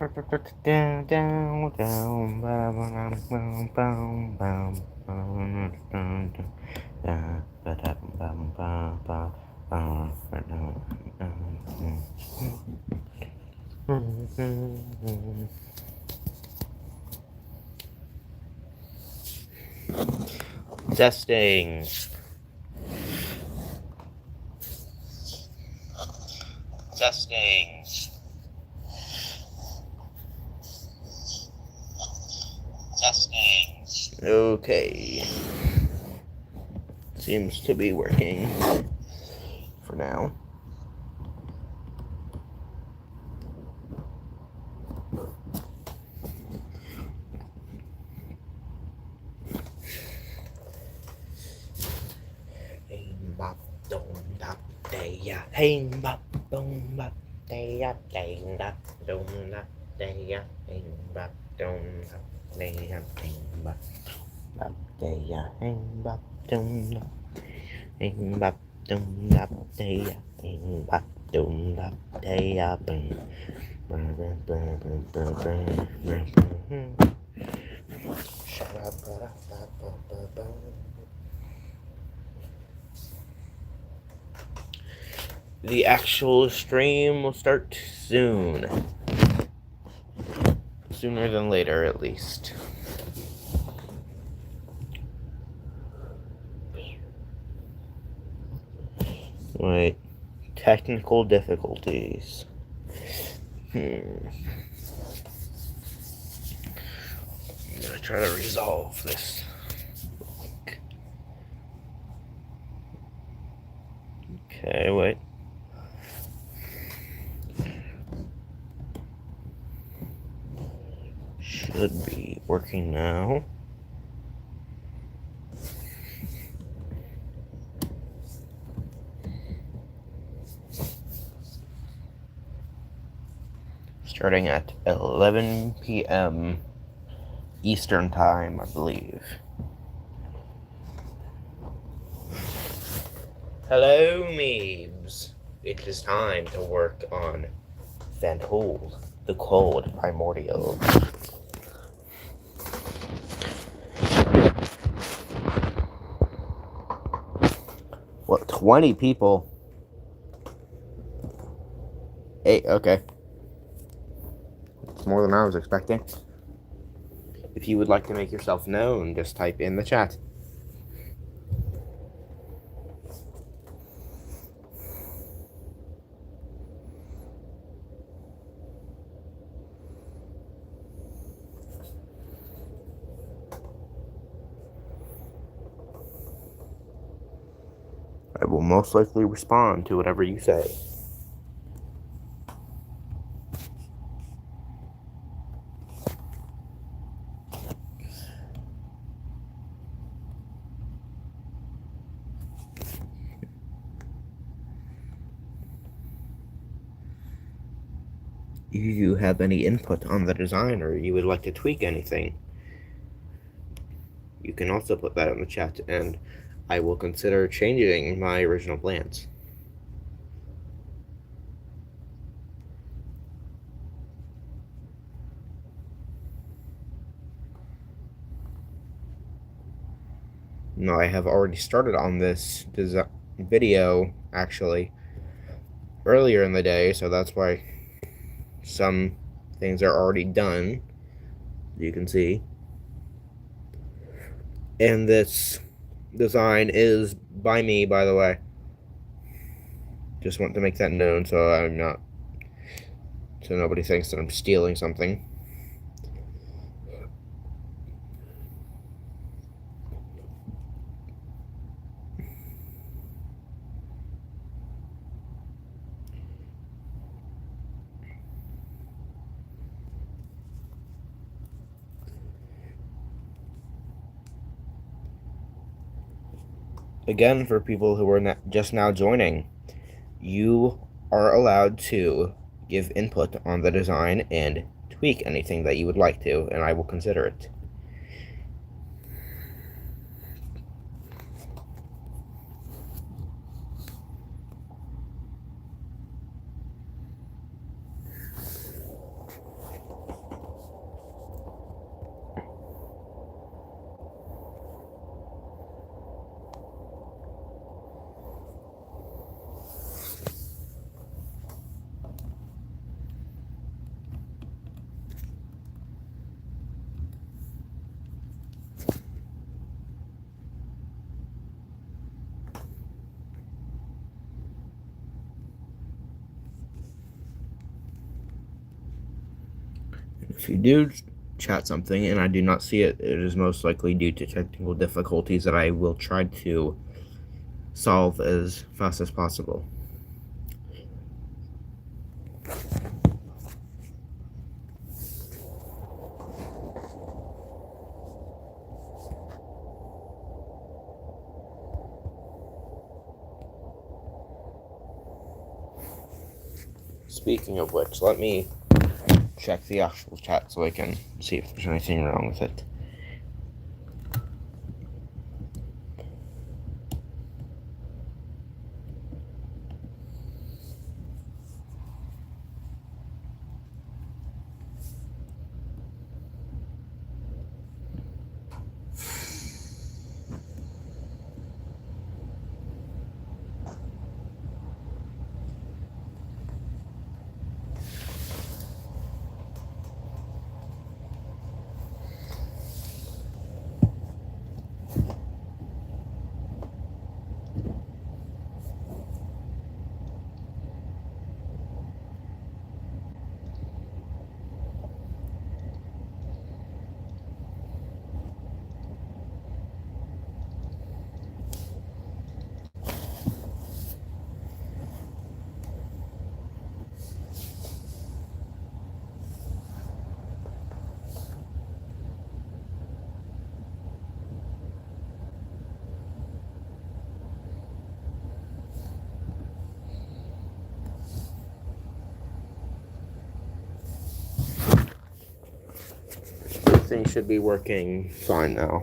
Down, down, down, ba-da-ba-dum, bum, bum, bum, bum, da, ba-da-bum, ba, ba, ba-dum, Testing. Testing. Testing. Okay. Seems to be working for now. Hey, bop, dong, dop, day, ya. Hey, bop, dong, bop, day, ya, day, dop, dong, dop, day, ya. Hey, bop, dong, dop, day, ya, hey, bop, bop, day, ya. Hey, bop, dong, dop, hey, bop, dong, dop, day, ya. Hey, bop, dong, dop, day, ya, bing. The actual stream will start soon. Sooner than later, at least. Wait. Technical difficulties. I'm gonna try to resolve this. Okay, wait. Should be working now. Starting at 11 p.m. Eastern Time, I believe. Hello, Meebs. It is time to work on Fandul, the cold primordial. What, 20 people? 8, okay. It's more than I was expecting. If you would like to make yourself known, just type in the chat. I will most likely respond to whatever you say. If you have any input on the design or you would like to tweak anything, you can also put that in the chat and I will consider changing my original plans. No, I have already started on this video, actually, earlier in the day, so that's why some things are already done, you can see. And this design is by me, by the way. Just want to make that known so nobody thinks that I'm stealing something. Again, for people who are just now joining, you are allowed to give input on the design and tweak anything that you would like to, and I will consider it. If you do chat something and I do not see it, it is most likely due to technical difficulties that I will try to solve as fast as possible. Speaking of which, let me check the actual chat so I can see if there's anything wrong with it. Everything should be working fine now.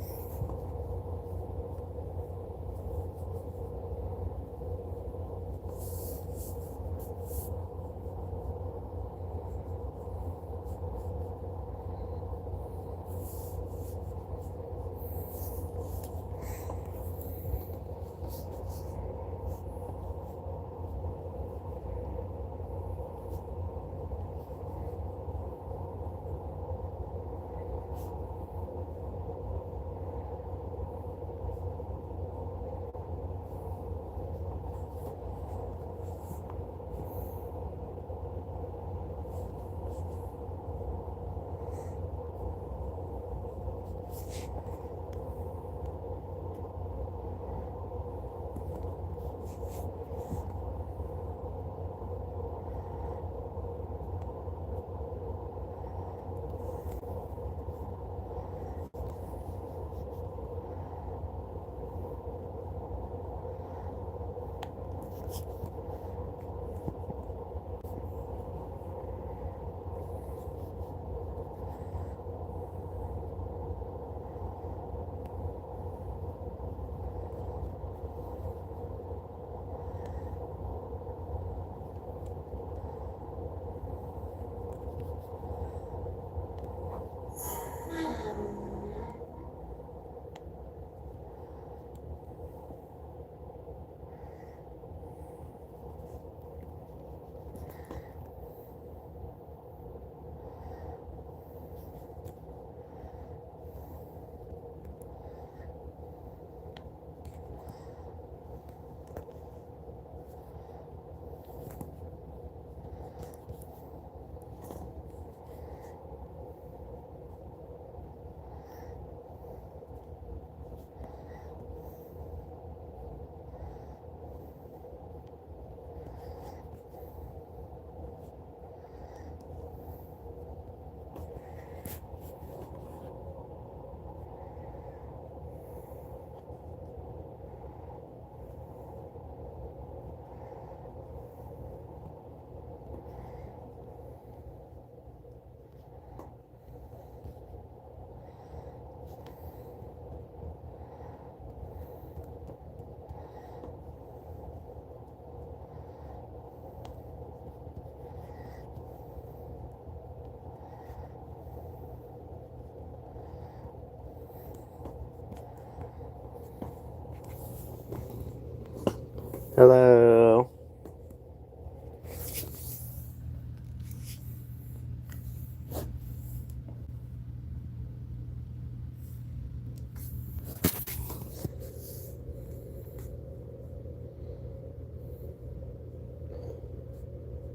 Hello.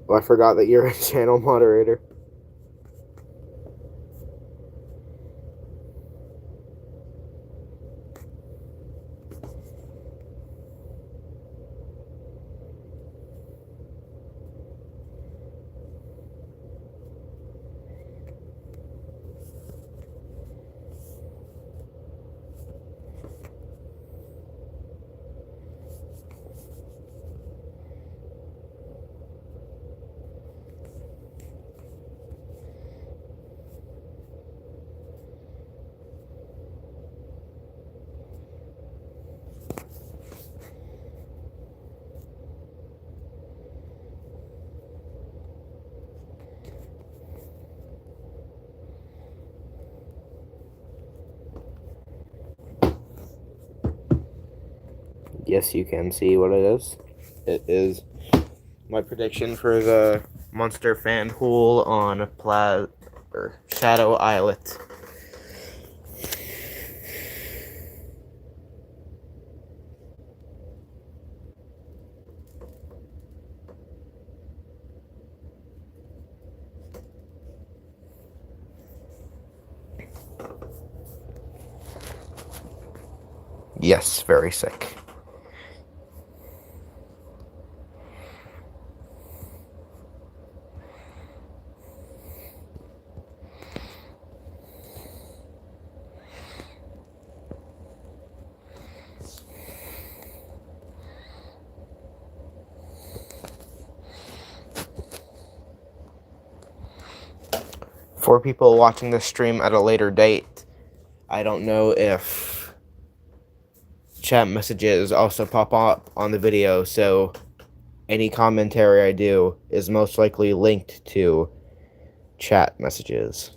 Well, I forgot that you're a channel moderator. Yes, you can see what it is. It is my prediction for the Monster Fandul on Shadow Islet. Yes, very sick. For people watching this stream at a later date, I don't know if chat messages also pop up on the video, so any commentary I do is most likely linked to chat messages.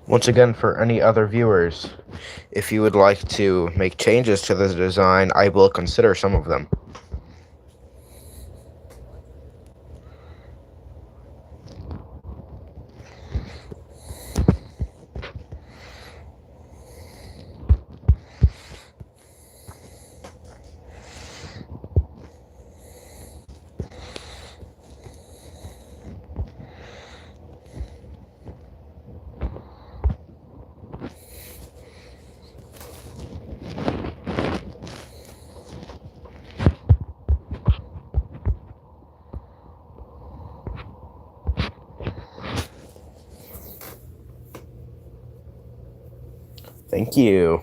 Once again, for any other viewers, if you would like to make changes to the design, I will consider some of them. Thank you.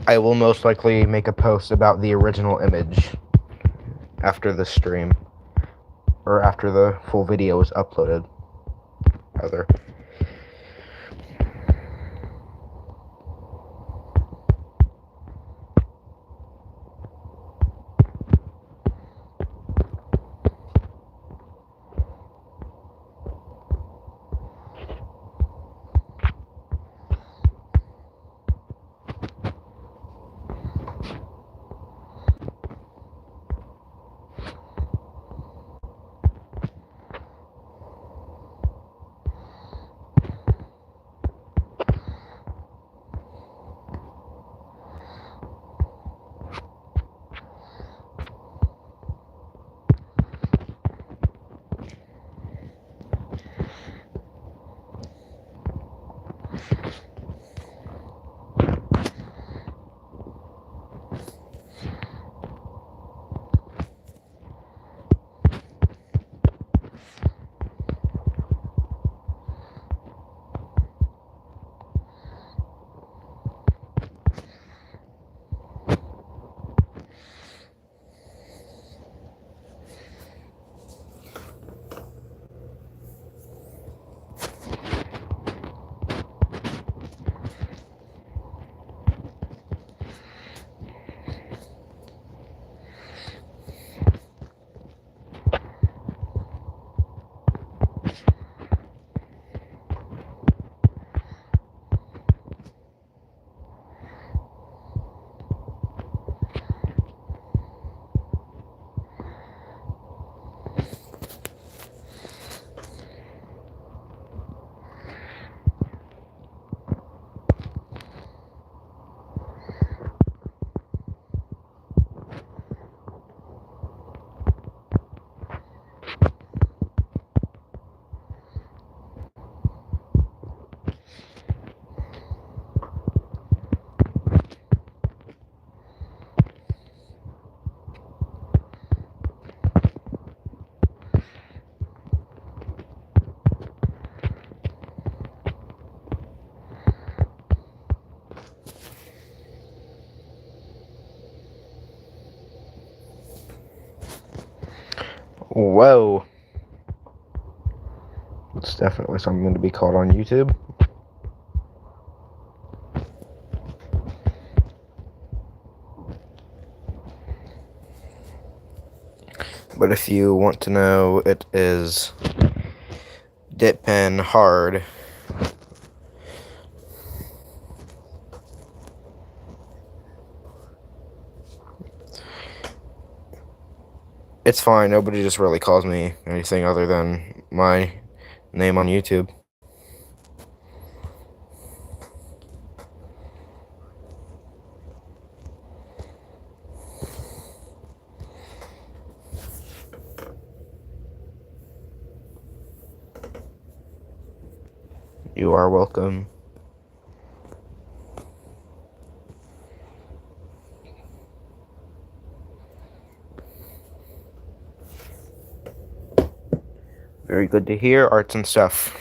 I will most likely make a post about the original image after the stream, or after the full video is uploaded, rather. Whoa. It's definitely something to be caught on YouTube. But if you want to know, it is dip pen hard. It's fine, nobody just really calls me anything other than my name on YouTube. You are welcome. Very good to hear, arts and stuff.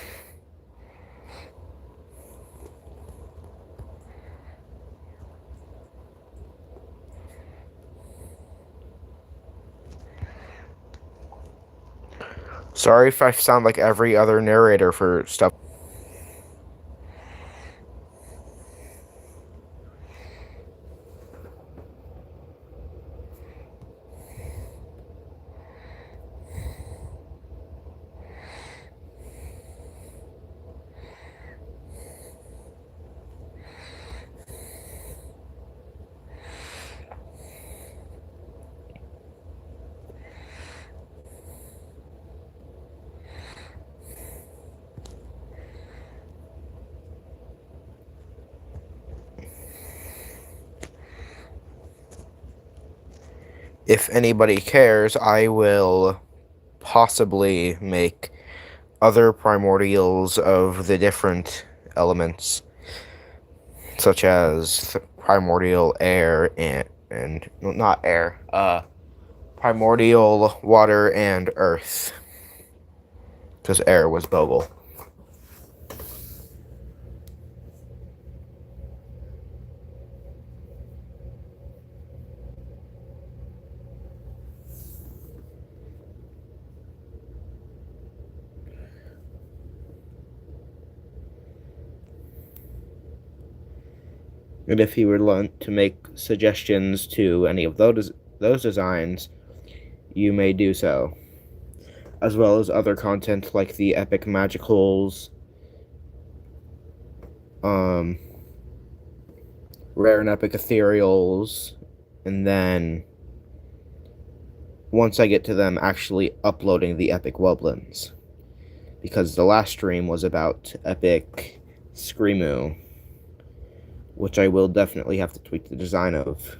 Sorry if I sound like every other narrator for stuff. If anybody cares, I will possibly make other primordials of the different elements, such as primordial air and not air, primordial water and earth, because air was Bogle. And if you would like to make suggestions to any of those designs, you may do so, as well as other content like the epic magicals, rare and epic ethereals, and then once I get to them, actually uploading the epic wublins, because the last stream was about epic Screamoo, which I will definitely have to tweak the design of.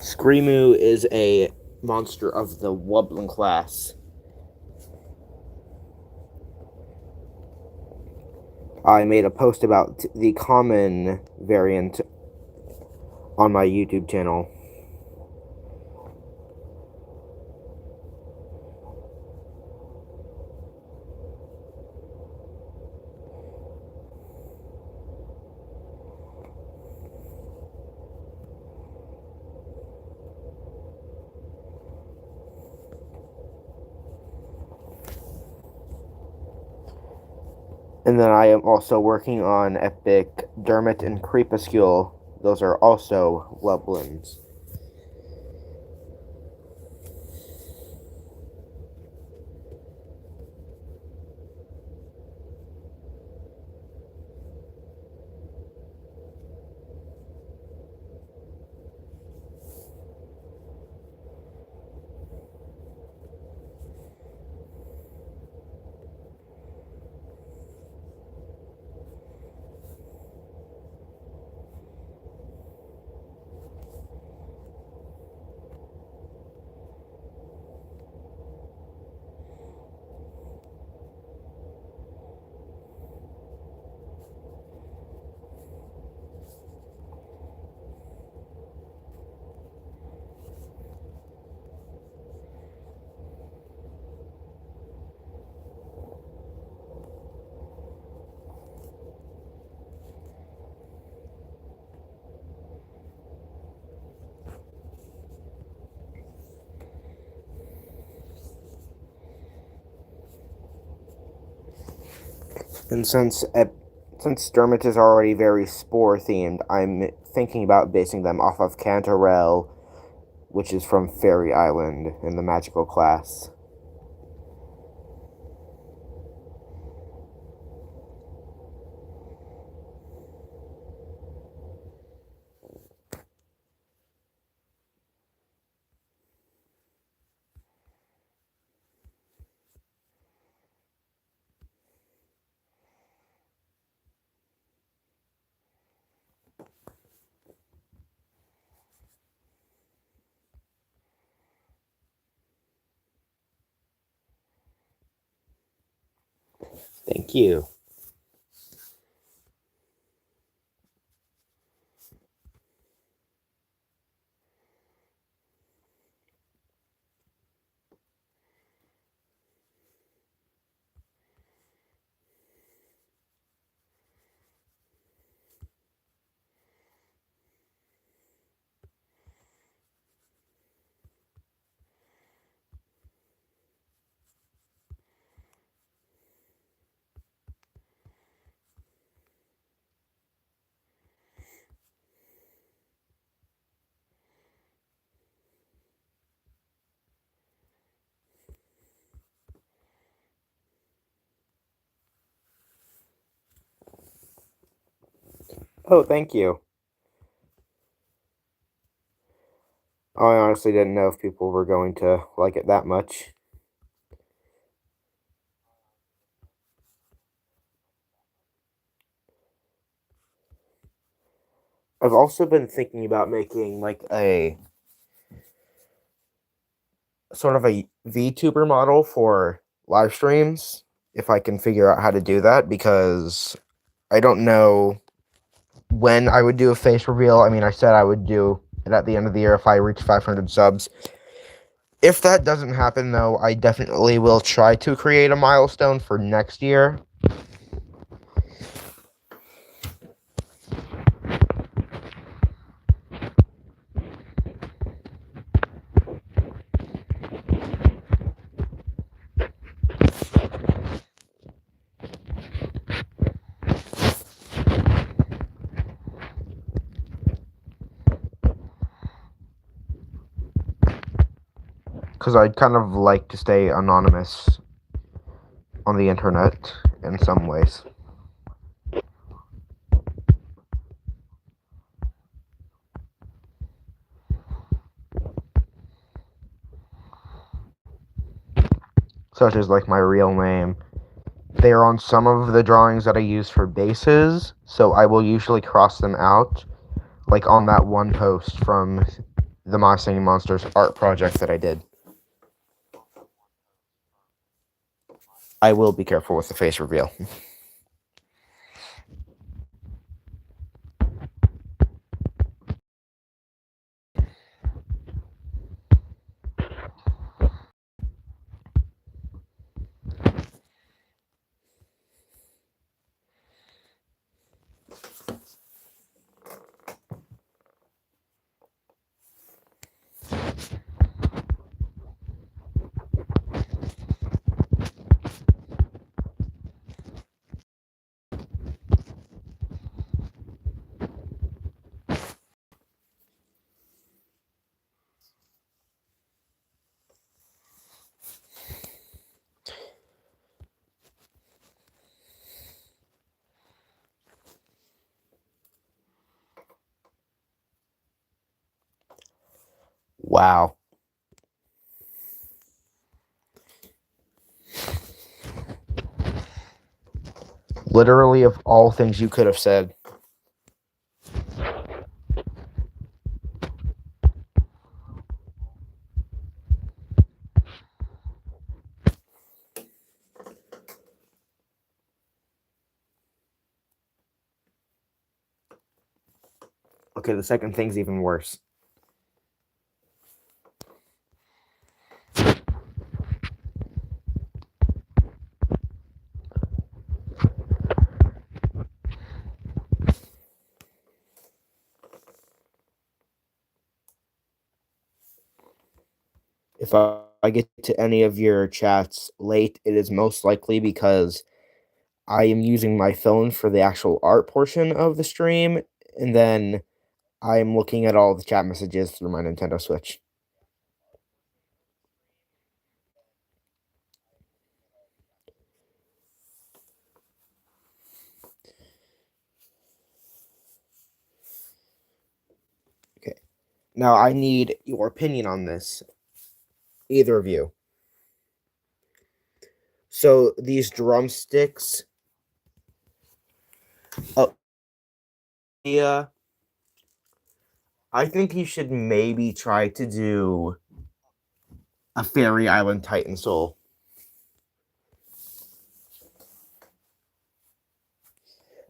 Screamoo is a monster of the Wublin class. I made a post about the common variant on my YouTube channel. And then I am also working on epic Dermot and Crepuscule. Those are also Wublins. And since Dermot is already very spore themed, I'm thinking about basing them off of Cantarell, which is from Fairy Island in the magical class. Thank you. Oh, thank you. I honestly didn't know if people were going to like it that much. I've also been thinking about making like a sort of a VTuber model for live streams if I can figure out how to do that because I don't know when I would do a face reveal. I mean, I said I would do it at the end of the year if I reach 500 subs. If that doesn't happen, though, I definitely will try to create a milestone for next year. Because I'd kind of like to stay anonymous on the internet in some ways. Such as like my real name. They are on some of the drawings that I use for bases, so I will usually cross them out, like on that one post from the My Singing Monsters art project that I did. I will be careful with the face reveal. Wow. Literally, of all things you could have said. Okay, the second thing's even worse. If I get to any of your chats late, it is most likely because I am using my phone for the actual art portion of the stream, and then I'm looking at all the chat messages through my Nintendo Switch. Okay. Now I need your opinion on this, either of you. So these drumsticks, yeah, I think you should maybe try to do a Fairy Island Titan Soul.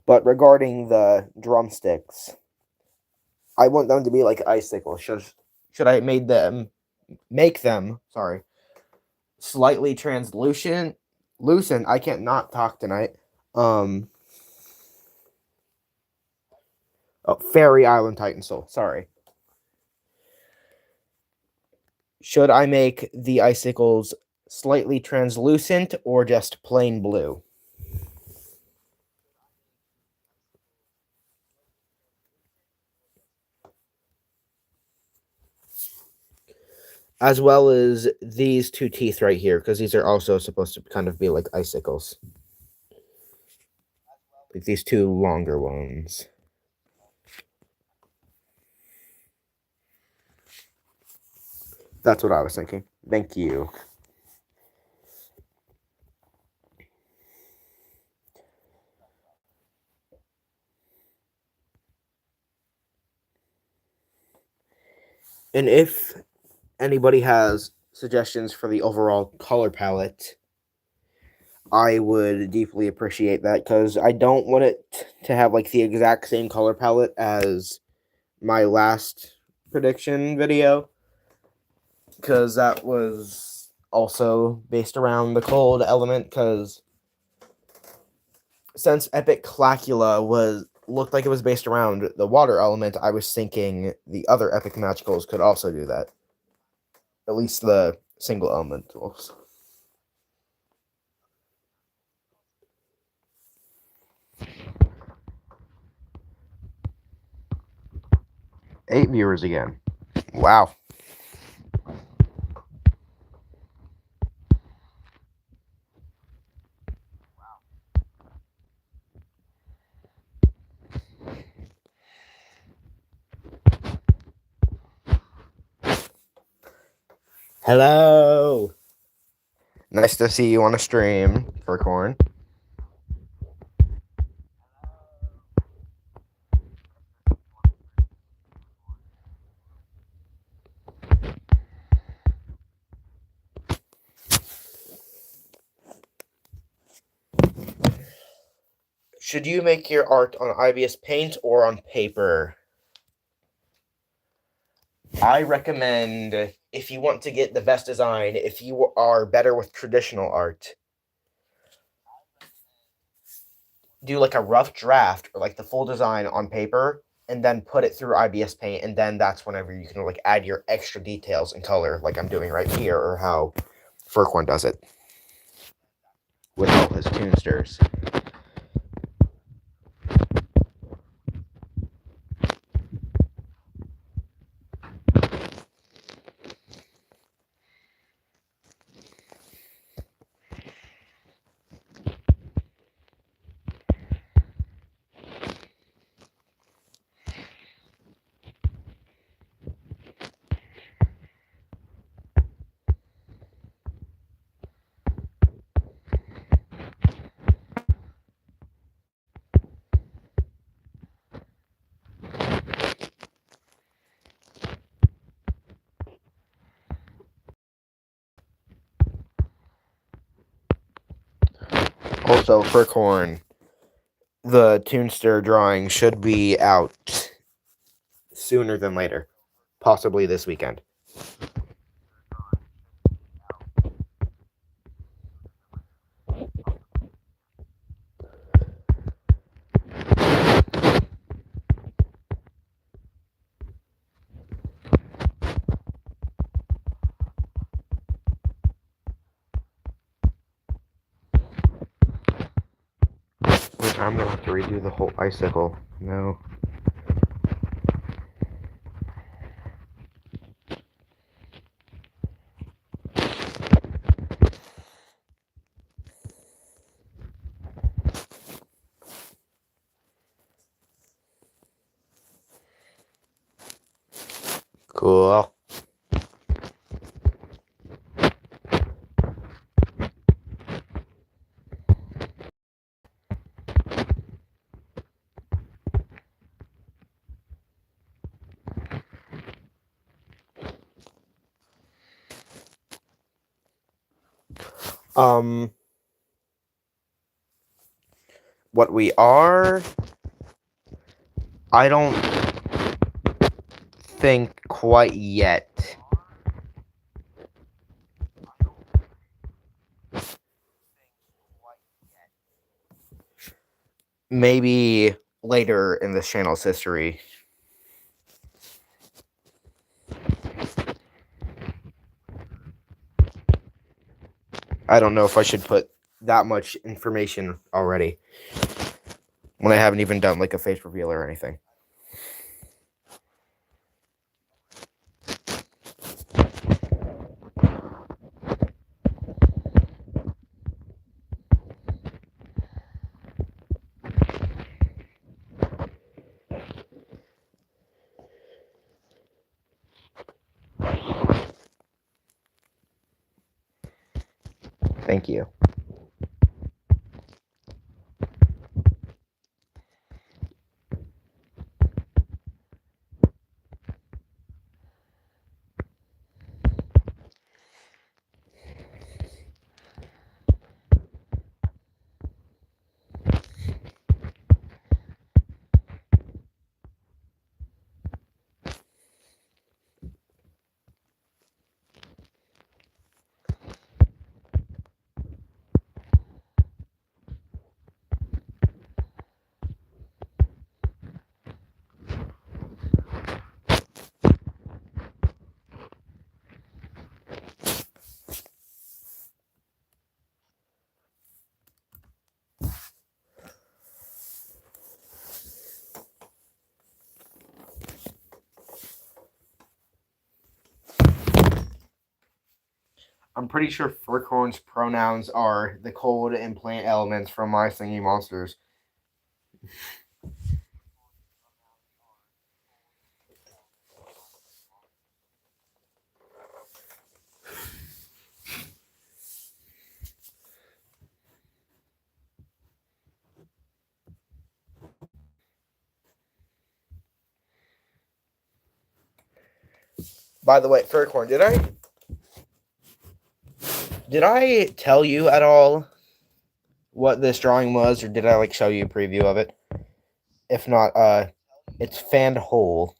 But regarding the drumsticks, I want them to be like icicles. Should I make them slightly translucent? Loosen. I can't not talk tonight. Fairy Island Titan Soul. Sorry. Should I make the icicles slightly translucent or just plain blue? As well as these two teeth right here, because these are also supposed to kind of be like icicles. Like these two longer ones. That's what I was thinking. Thank you. And if anybody has suggestions for the overall color palette, I would deeply appreciate that, because I don't want it to have like the exact same color palette as my last prediction video, because that was also based around the cold element, because since Epic Clacula looked like it was based around the water element, I was thinking the other Epic Magicals could also do that. At least the single elementals. Eight viewers again. Wow. Hello. Nice to see you on a stream, for corn. Should you make your art on IBS Paint or on paper? I recommend, if you want to get the best design, if you are better with traditional art, do like a rough draft or like the full design on paper and then put it through IBS Paint, and then that's whenever you can like add your extra details and color, like I'm doing right here, or how Furquan does it with all his tunesters. Also, Furcorn, the Toonster drawing should be out sooner than later, possibly this weekend. I'm gonna have to redo the whole icicle. No. Cool. What we are, I don't think quite yet. Maybe later in this channel's history. I don't know if I should put that much information already when I haven't even done like a face reveal or anything. Thank you. I'm pretty sure Furcorn's pronouns are the cold and plant elements from My Singing Monsters. By the way, Furcorn, did I tell you at all what this drawing was, or did I like show you a preview of it? If not, it's Fandul.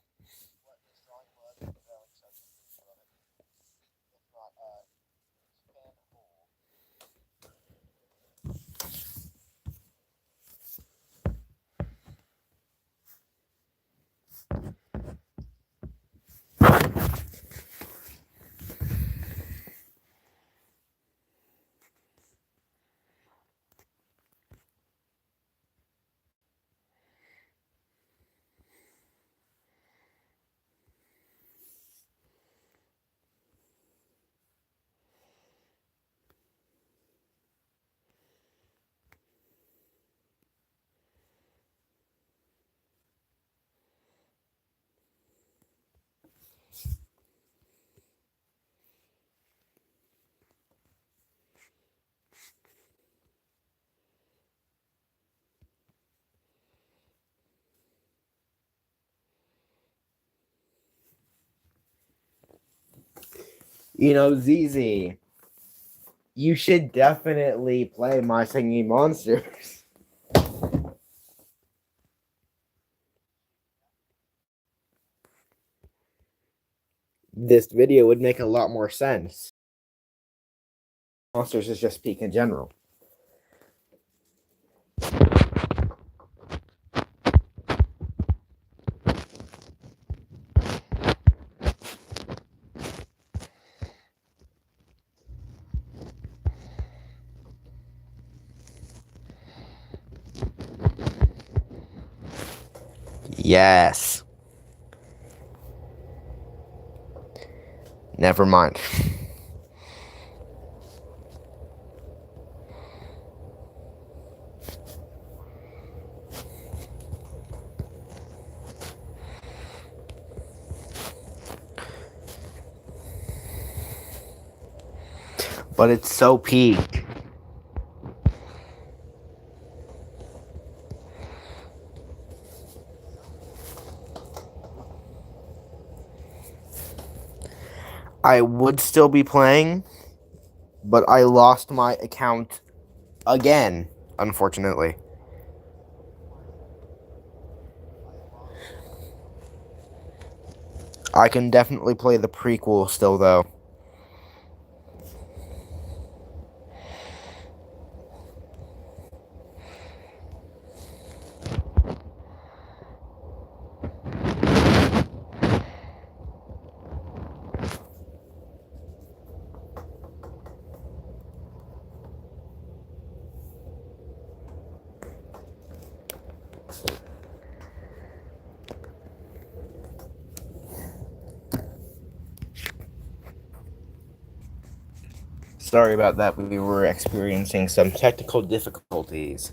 You know, ZZ, you should definitely play My Singing Monsters. This video would make a lot more sense. Monsters is just peak in general. Yes. Never mind. But it's so peak. I would still be playing, but I lost my account again, unfortunately. I can definitely play the prequel still, though. Sorry about that, we were experiencing some technical difficulties.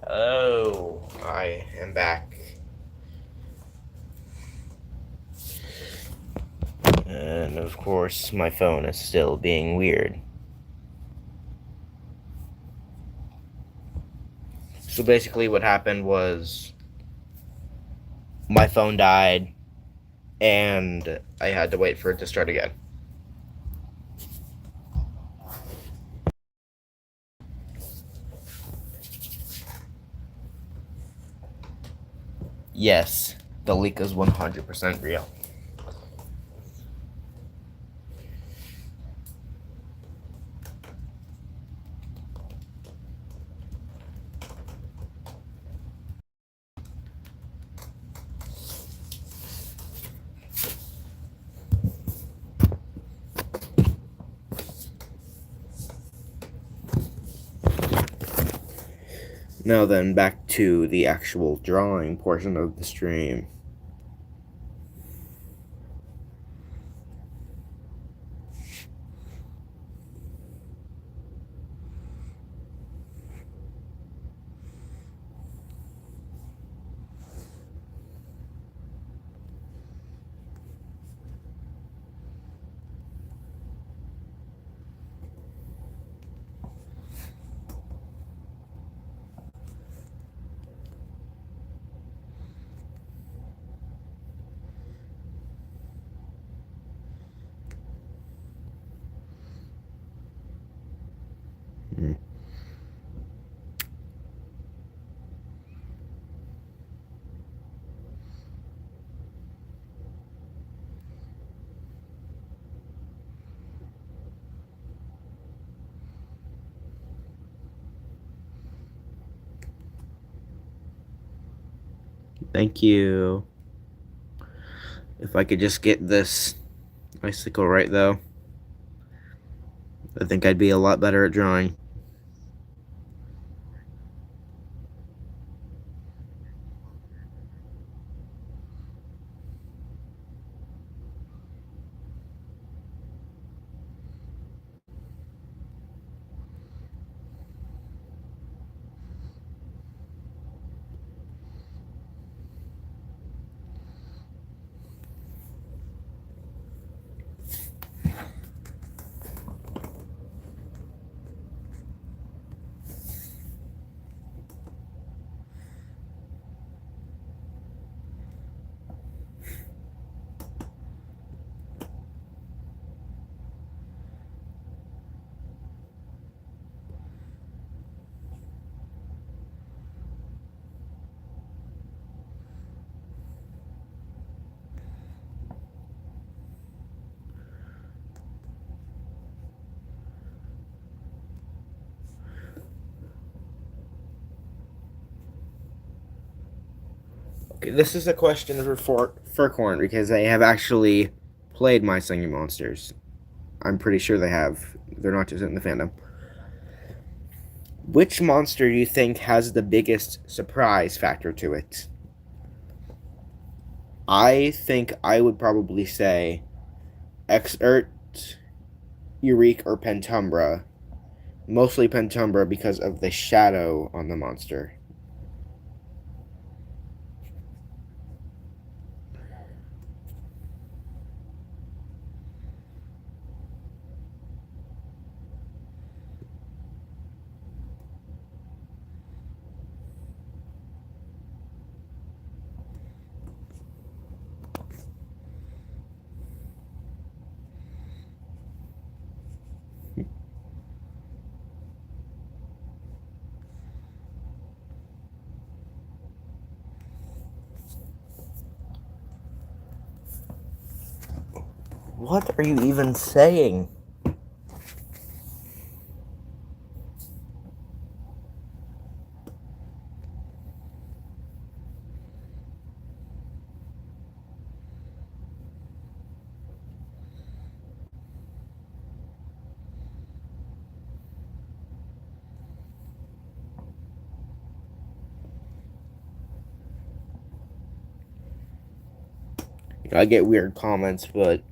Oh, I am back. And of course, my phone is still being weird. So basically, what happened was my phone died, and I had to wait for it to start again. Yes, the leak is 100% real. Now then, back to the actual drawing portion of the stream. Hmm. Thank you. If I could just get this icicle right, though, I think I'd be a lot better at drawing. This is a question for Furcorn because they have actually played My Singing Monsters. I'm pretty sure they have. They're not just in the fandom. Which monster do you think has the biggest surprise factor to it? I think I would probably say Exert, Eureka, or Pentumbra. Mostly Pentumbra because of the shadow on the monster. What are you even saying? I get weird comments, but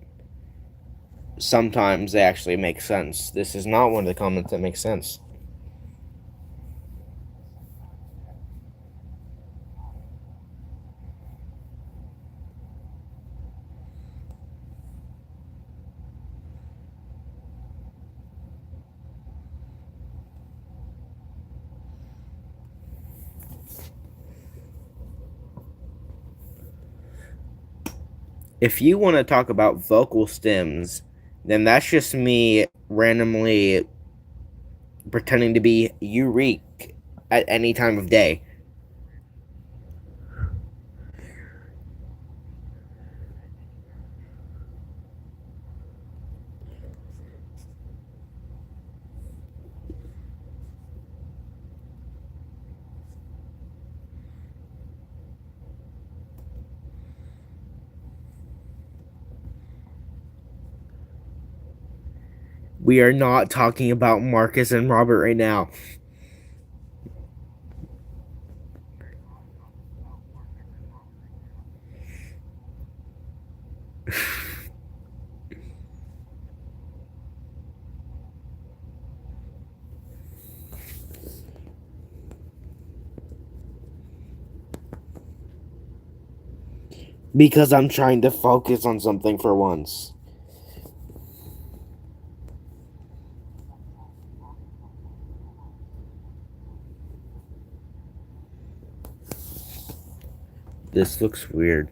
sometimes they actually make sense. This is not one of the comments that makes sense. If you want to talk about vocal stems, then that's just me randomly pretending to be Eureka at any time of day. We are not talking about Marcus and Robert right now. Because I'm trying to focus on something for once. This looks weird.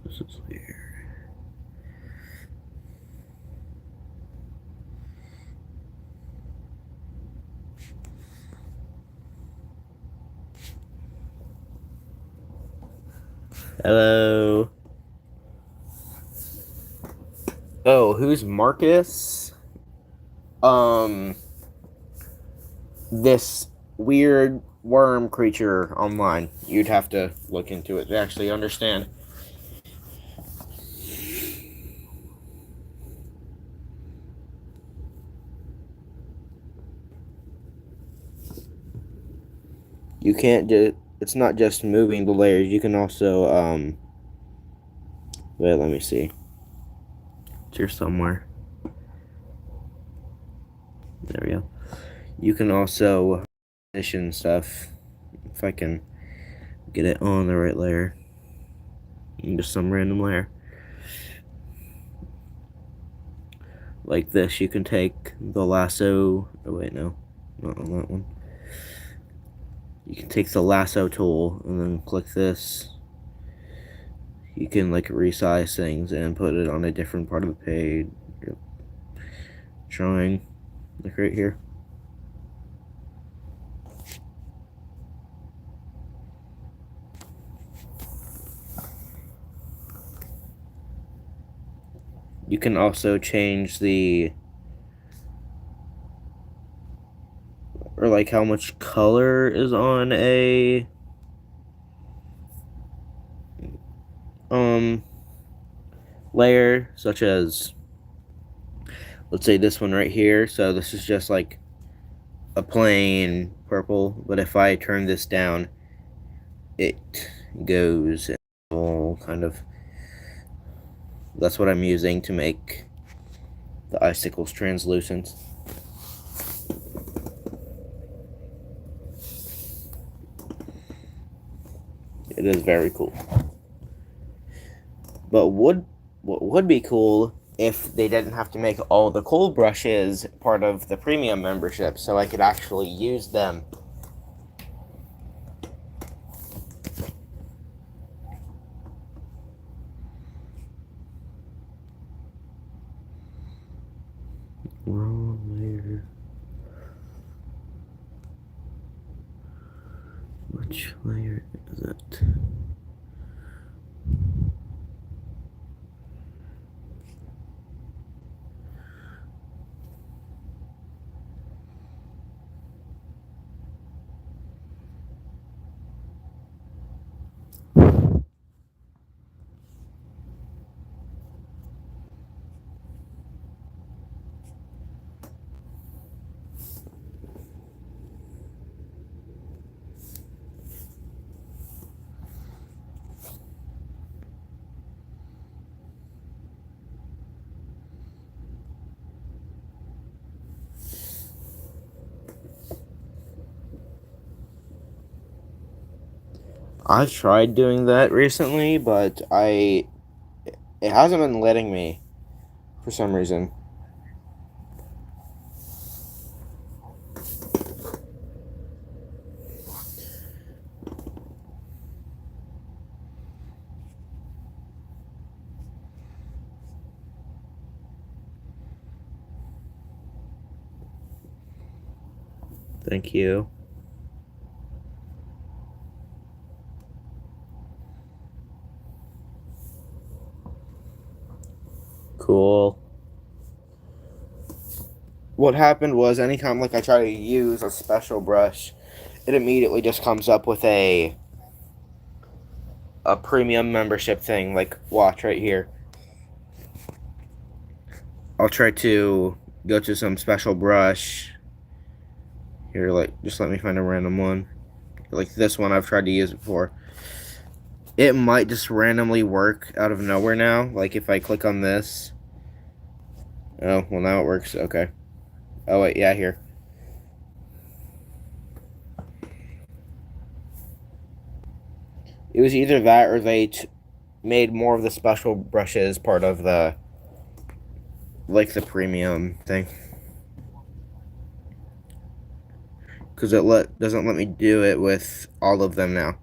This is weird. Hello. Oh, who's Marcus? This weird worm creature online. You'd have to look into it to actually understand. You can't just. It's not just moving the layers. You can also Wait, let me see. It's here somewhere. There we go. You can also position stuff. If I can get it on the right layer. Just some random layer. Like this, you can take the lasso. Oh wait, no, not on that one. You can take the lasso tool and then click this. you can like resize things and put it on a different part of the page. Drawing, like right here. You can also change the, or like how much color is on a layer, such as, let's say this one right here. So this is just like a plain purple, but if I turn this down, it goes all kind of, that's what I'm using to make the icicles translucent. It is very cool. But what would be cool if they didn't have to make all the cool brushes part of the premium membership, so I could actually use them. Wrong layer. Which layer is it? I've tried doing that recently, but it hasn't been letting me for some reason. Thank you. Cool. What happened was, anytime like I try to use a special brush, it immediately just comes up with a premium membership thing. Like, watch right here. I'll try to go to some special brush. Here, like, just let me find a random one. Like this one, I've tried to use before. It might just randomly work out of nowhere now. Like if I click on this. Oh, well now it works. Okay. Oh wait, yeah, here. It was either that or they made more of the special brushes part of the, like, the premium thing. Because it doesn't let me do it with all of them now.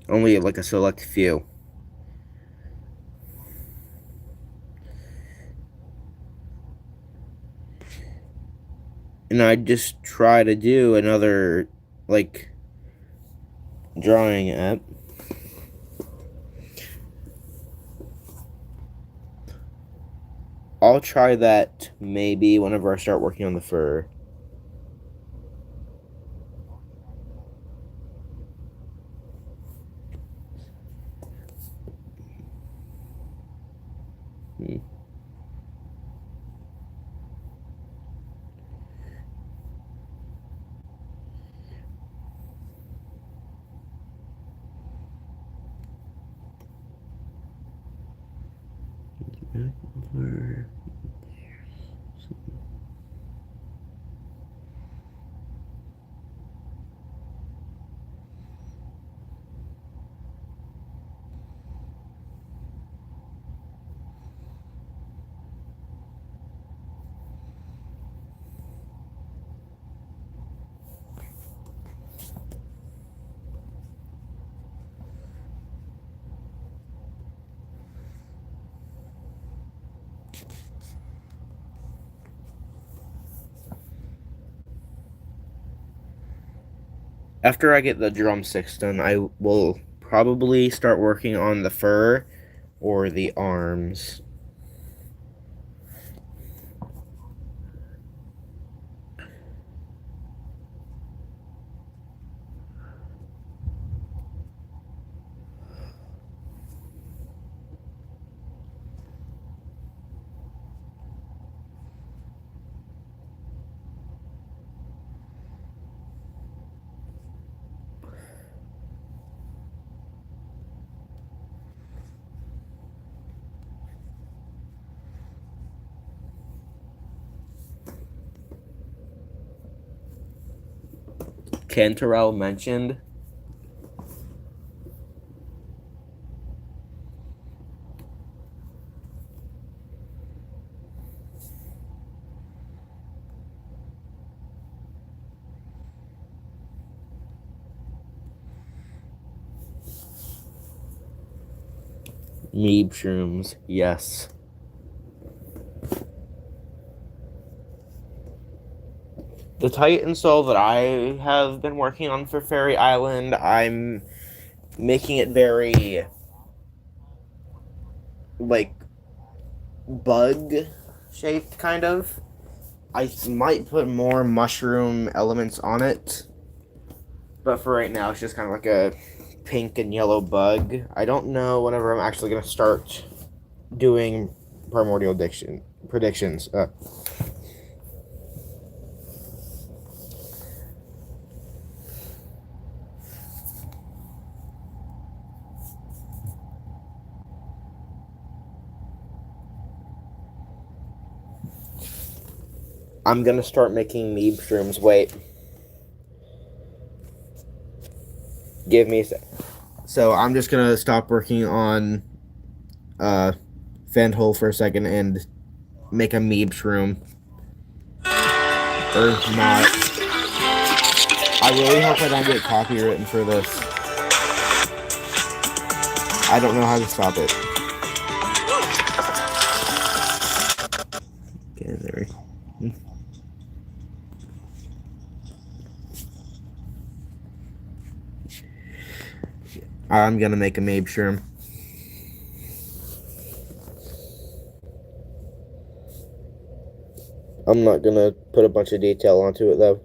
Only like a select few. And I just try to do another, like, drawing app. I'll try that maybe whenever I start working on the fur. After I get the drumsticks done, I will probably start working on the fur or the arms. Cantarell mentioned Meeb shrooms, yes. The Titan Soul that I have been working on for Fairy Island, I'm making it very like bug shaped kind of. I might put more mushroom elements on it, but for right now it's just kind of like a pink and yellow bug. I don't know whenever I'm actually going to start doing primordial predictions. I'm going to start making Meeb shrooms. Wait. Give me a sec. So I'm just going to stop working on Fandul for a second and make a Meeb shroom. Or not. I really hope I don't get copywritten for this. I don't know how to stop it. Okay, there we go. I'm gonna make a Meeb shroom. I'm not gonna put a bunch of detail onto it though.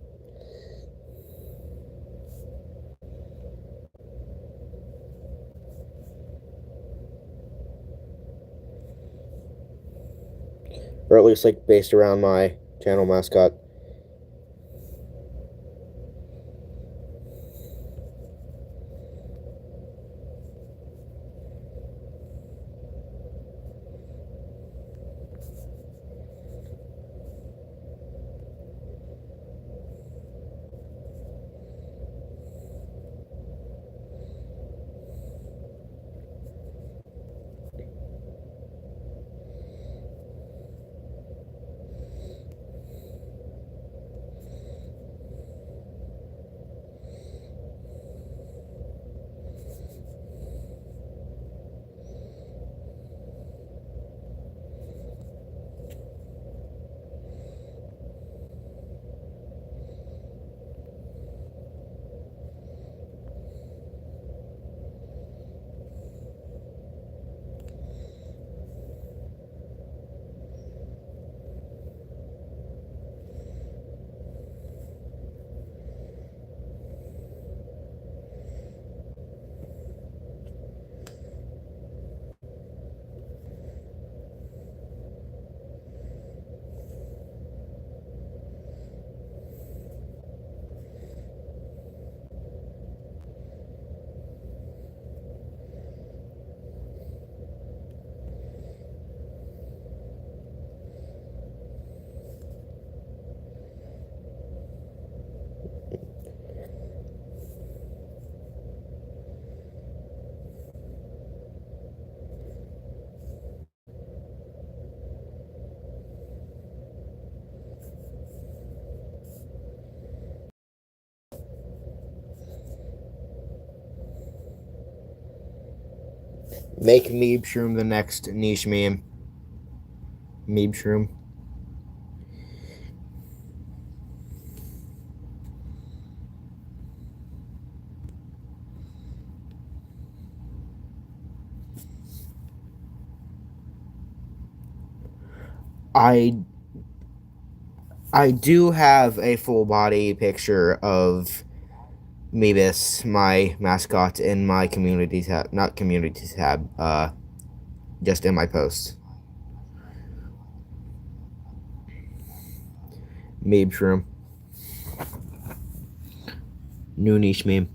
Or at least like based around my channel mascot. Make Meeb shroom the next niche meme. Meeb shroom. I I do have a full body picture of Meebus, my mascot, in my community tab. Not community tab. Just in my post. Meeb shroom. New niche meme.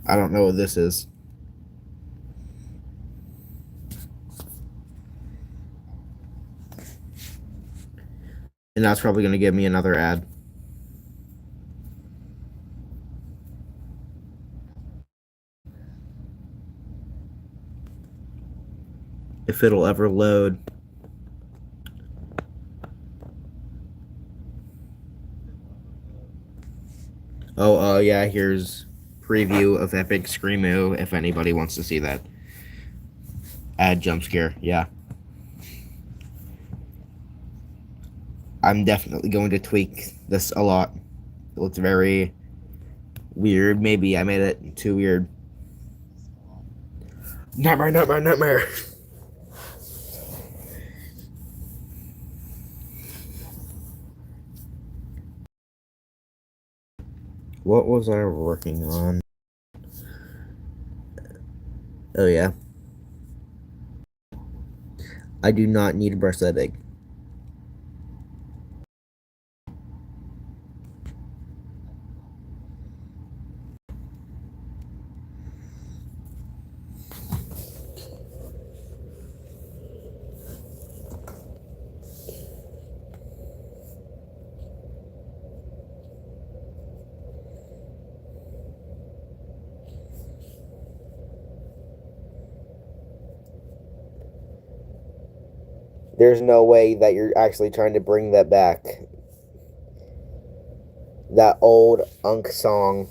I don't know what this is. And that's probably going to give me another ad. If it'll ever load. Oh, yeah, here's preview of Epic Screamo if anybody wants to see that. Ad jump scare, yeah. I'm definitely going to tweak this a lot. It looks very weird. Maybe I made it too weird. Nightmare, nightmare, nightmare. What was I working on? Oh, yeah. I do not need to brush that egg. There's no way that you're actually trying to bring that back. That old Unk song.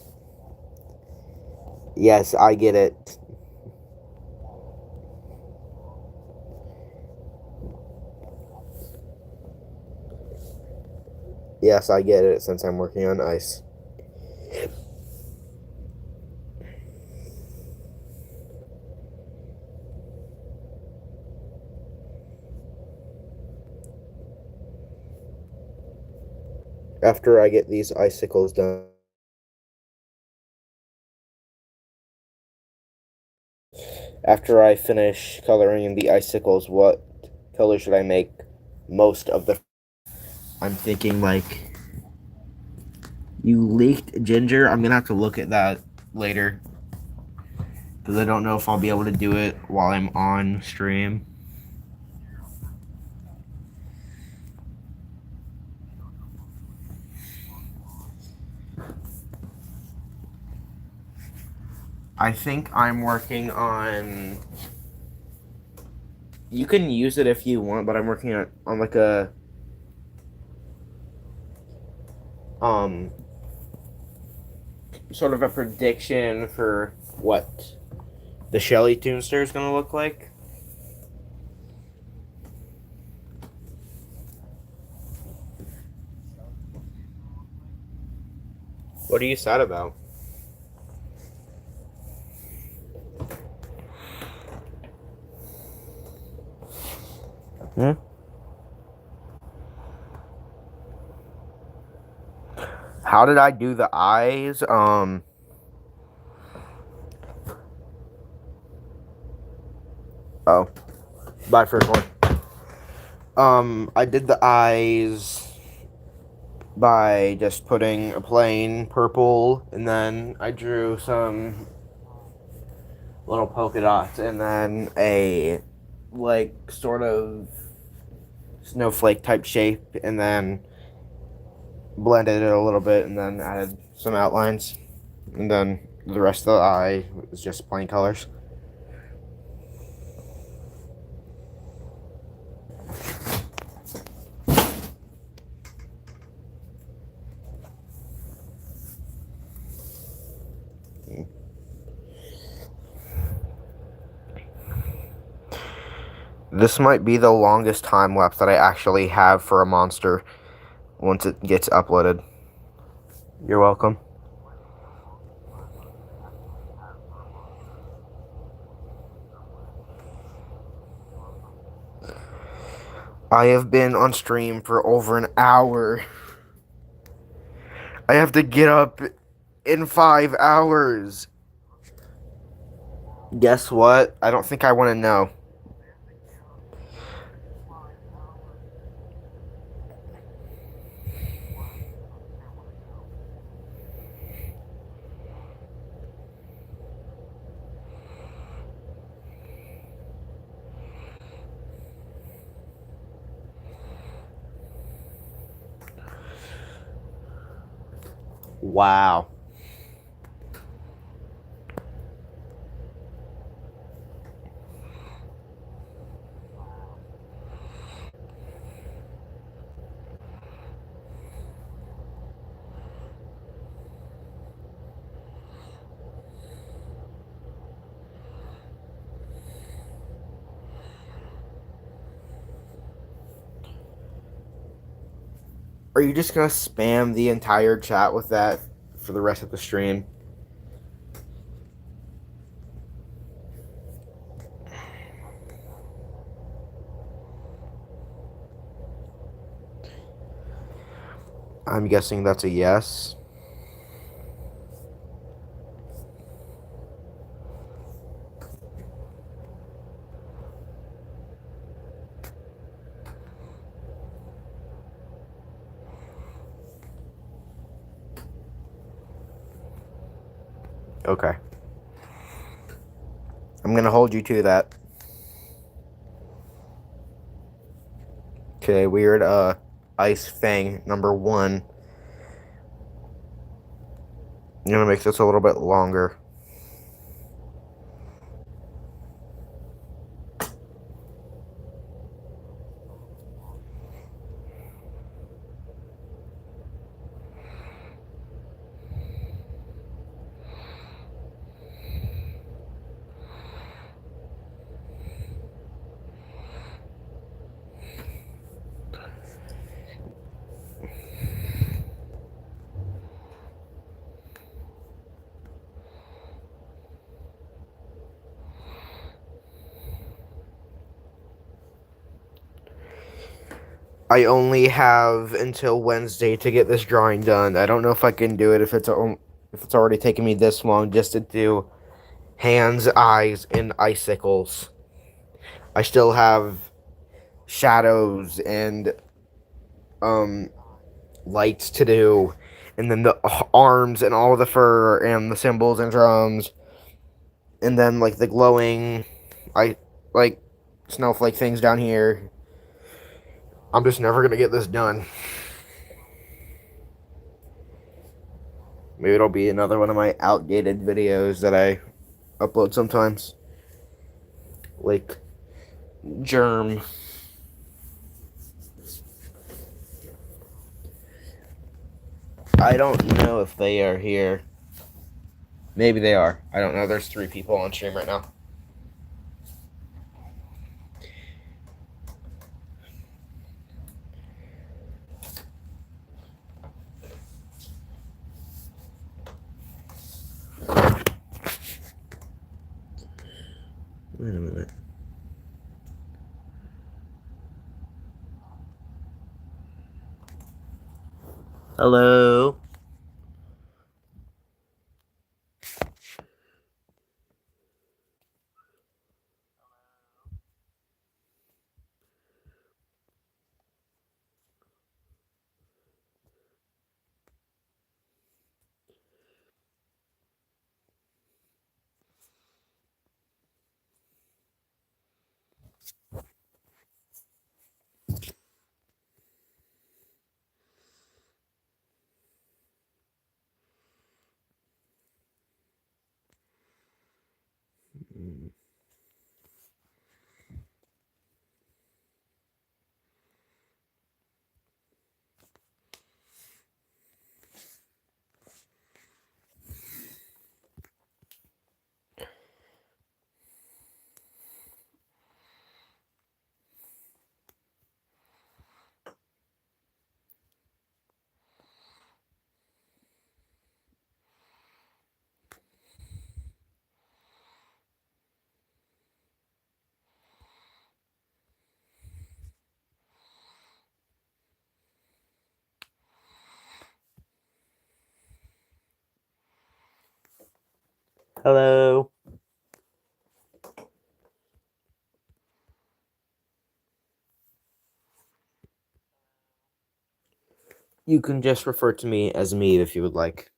Yes, I get it. Yes, I get it since I'm working on ice. After I get these icicles done. After I finish coloring the icicles, what color should I make most of the... I'm thinking like... You leaked ginger? I'm gonna have to look at that later. Because I don't know if I'll be able to do it while I'm on stream. I think I'm working on... You can use it if you want, but I'm working on like a... Sort of a prediction for what the Shelly Toonster is going to look like. What are you sad about? Hmm? How did I do the eyes? Oh. Bye, first one. I did the eyes by just putting a plain purple, and then I drew some little polka dots, and then a, like, sort of snowflake type shape, and then blended it a little bit, and then added some outlines, and then the rest of the eye was just plain colors. This might be the longest time lapse that I actually have for a monster once it gets uploaded. You're welcome. I have been on stream for over an hour. I have to get up in 5 hours. Guess what? I don't think I want to know. Wow. Are you just gonna spam the entire chat with that for the rest of the stream? I'm guessing that's a yes. Okay. I'm gonna hold you to that. Okay, weird Ice Fang number 1. I'm gonna make this a little bit longer. I only have until Wednesday to get this drawing done. I don't know if I can do it if it's already taken me this long just to do hands, eyes, and icicles. I still have shadows and lights to do, and then the arms and all of the fur and the symbols and drums, and then like the glowing, like snowflake things down here. I'm just never gonna get this done. Maybe it'll be another one of my outdated videos that I upload sometimes. Like Germ. I don't know if they are here. Maybe they are. I don't know. There's 3 people on stream right now. Wait a minute. Hello? Hello. You can just refer to me as me if you would like.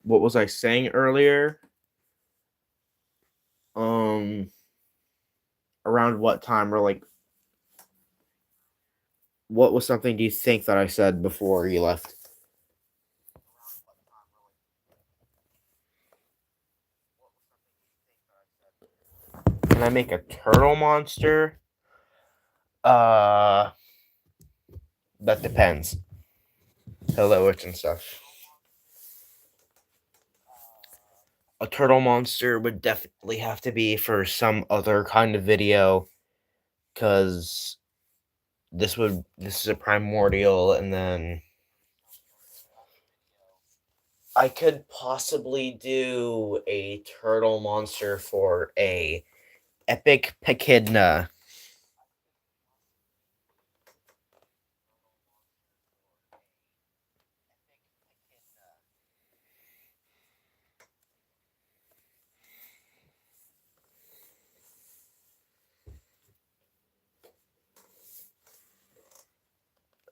What was I saying earlier? Around what time, or like what was something do you think that I said before you left? Can I make a turtle monster? Uh, that depends. Hello, it's and stuff. A turtle monster would definitely have to be for some other kind of video, because this is a primordial, and then I could possibly do a turtle monster for a epic Pechidna.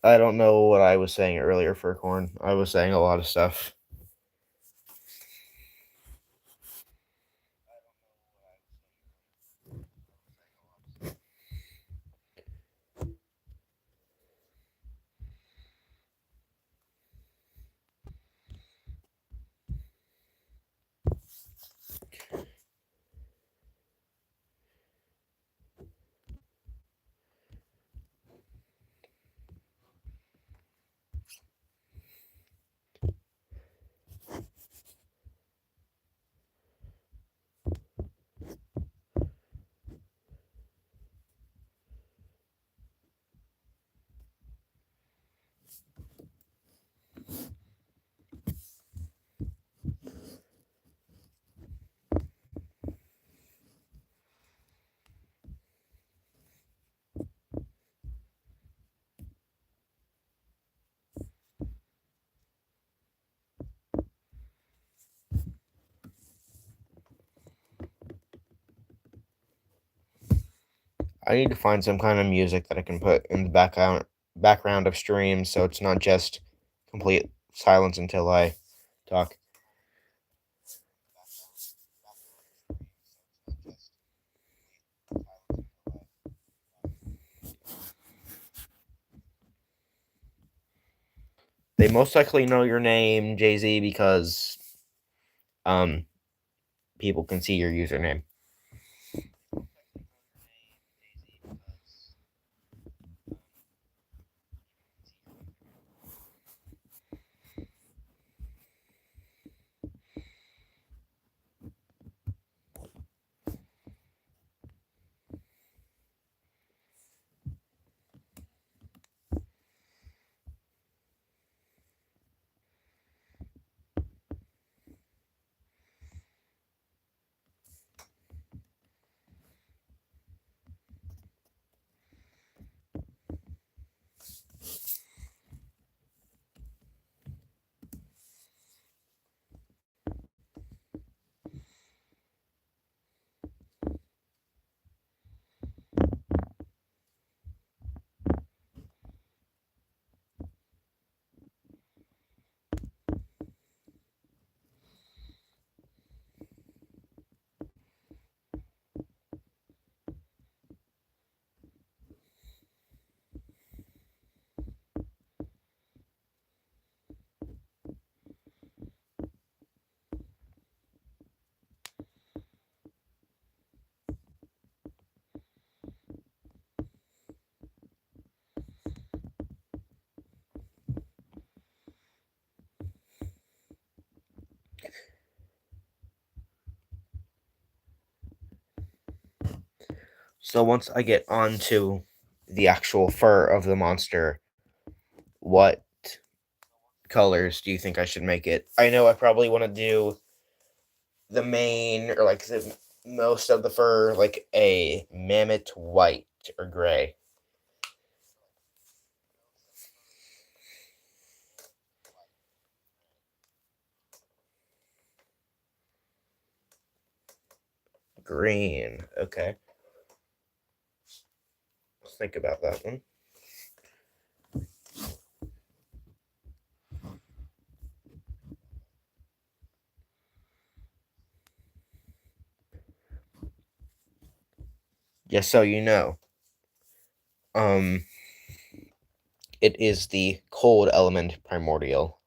I don't know what I was saying earlier for corn. I was saying a lot of stuff. I need to find some kind of music that I can put in the background of streams, so it's not just complete silence until I talk. They most likely know your name, Jay Z, because um people can see your username. So once I get onto the actual fur of the monster, what colors do you think I should make it? I know I probably want to do the mane or like the most of the fur like a mammoth white or gray. Green. Okay. Let's think about that one. Just so you know, um, it is the cold element primordial.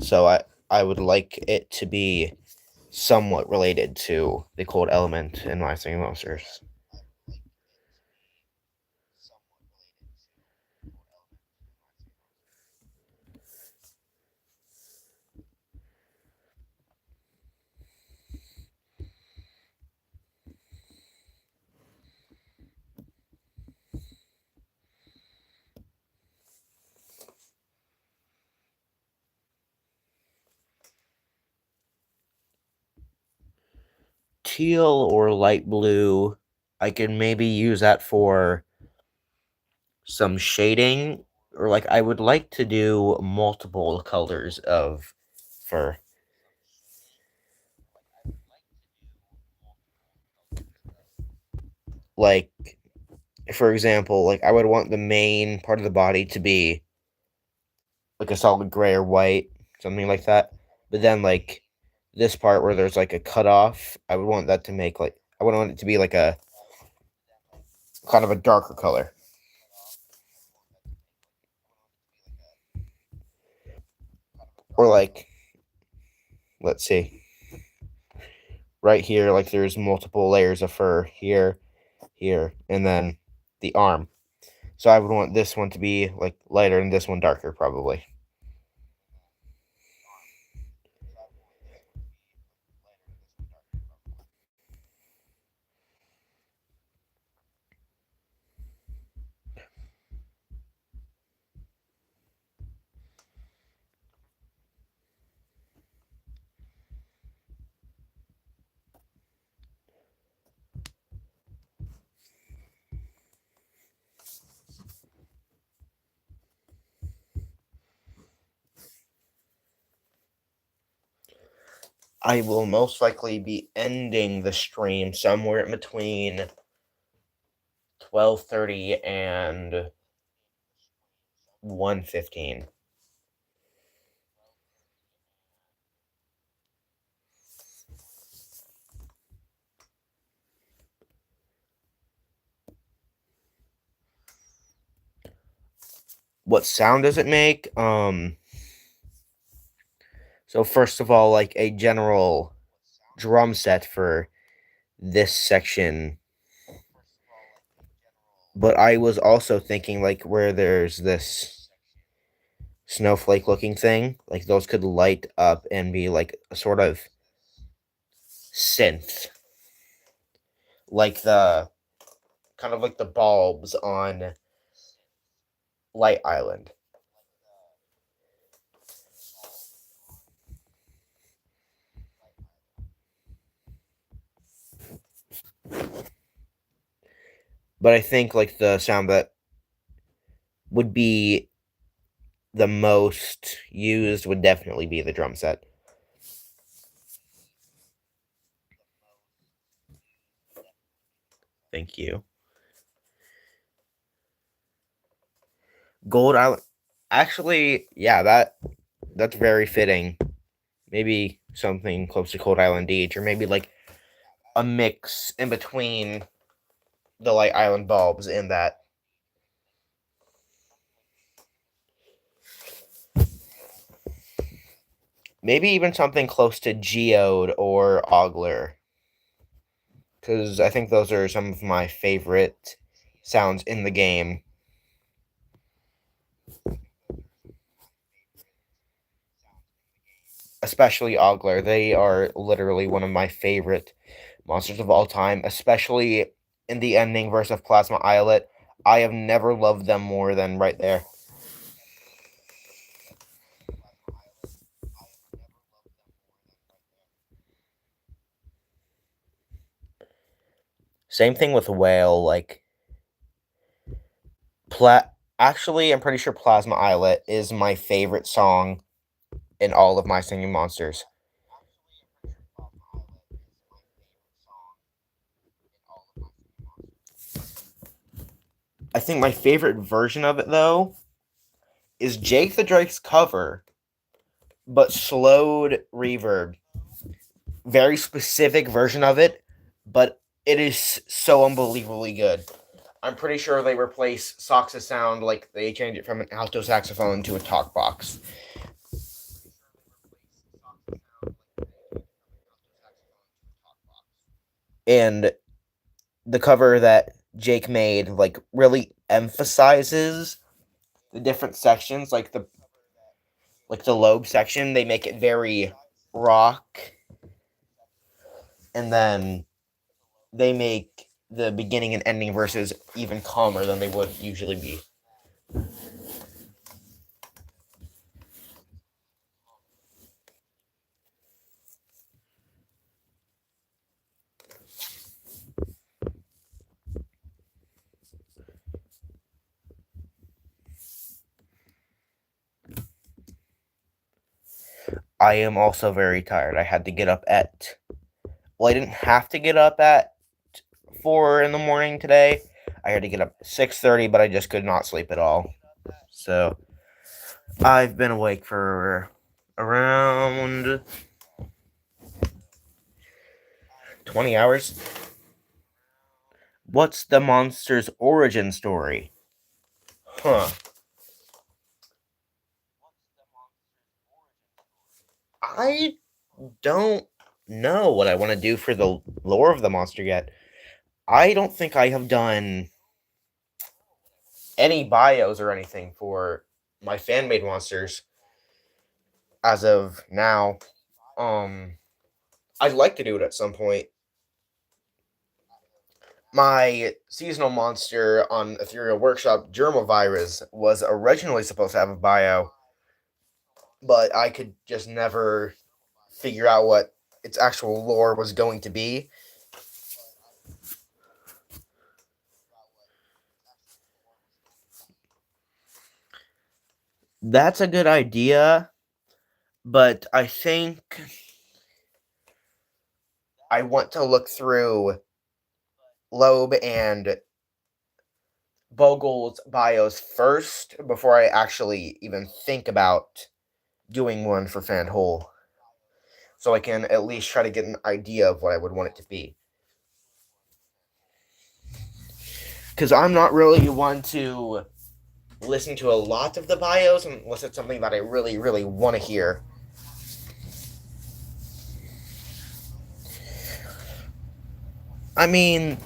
So I would like it to be somewhat related to the cold element in my singing monsters. Teal or light blue, I can maybe use that for some shading, or like I would like to do multiple colors of fur. Like, for example, like I would want the main part of the body to be like a solid gray or white, something like that. But then like this part where there's like a cutoff, I would want that to make like I would want it to be like a kind of a darker color. Or like, let's see, right here, like there's multiple layers of fur here, here, and then the arm. So I would want this one to be like lighter and this one darker, probably. I will most likely be ending the stream somewhere in between 12:30 and 1:15. What sound does it make? So first of all, like a general drum set for this section. But I was also thinking like where there's this snowflake looking thing, like those could light up and be like a sort of synth. Like the kind of like the bulbs on Light Island. But I think like the sound that would be the most used would definitely be the drum set. Thank you. Gold Island. Actually, yeah, that's very fitting. Maybe something close to Cold Island Beach, or maybe like a mix in between the Light Island bulbs and that. Maybe even something close to Geode or Ogler. Because I think those are some of my favorite sounds in the game. Especially Ogler. They are literally one of my favorite monsters of all time, especially in the ending versus Plasma Islet. I have never loved them more than right there. Same thing with Whale. Like, actually, I'm pretty sure Plasma Islet is my favorite song in all of My Singing Monsters. I think my favorite version of it, though, is Jake the Drake's cover, but slowed reverb. Very specific version of it, but it is so unbelievably good. I'm pretty sure they replace Sox's sound, like they change it from an alto saxophone to a talk box. And the cover that Jake made like really emphasizes the different sections, like the lobe section, they make it very rock, and then they make the beginning and ending verses even calmer than they would usually be. I am also very tired. I had to get up at, well, I didn't have to get up at 4 in the morning today. I had to get up at 6:30, but I just could not sleep at all. So I've been awake for around 20 hours. What's the monster's origin story? Huh. I don't know what I want to do for the lore of the monster yet. I don't think I have done any bios or anything for my fan made monsters as of now. I'd like to do it at some point. My seasonal monster on Ethereal Workshop, Germovirus, was originally supposed to have a bio, but I could just never figure out what its actual lore was going to be. That's a good idea, but I think I want to look through Loeb and Bogle's bios first before I actually even think about doing one for Fandul, so I can at least try to get an idea of what I would want it to be. Because I'm not really one to listen to a lot of the bios unless it's something that I really, really want to hear. I mean,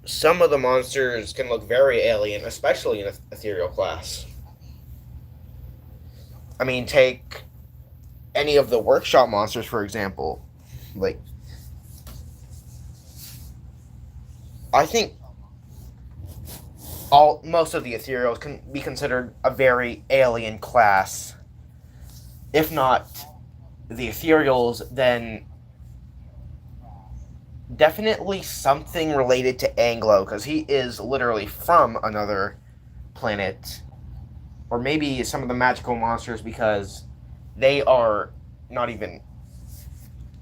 some of the monsters can look very alien, especially in ethereal class. I mean, take any of the workshop monsters, for example. Like, I think most of the ethereals can be considered a very alien class. If not the ethereals, then definitely something related to Anglo, because he is literally from another planet. Or maybe some of the magical monsters, because they are not even.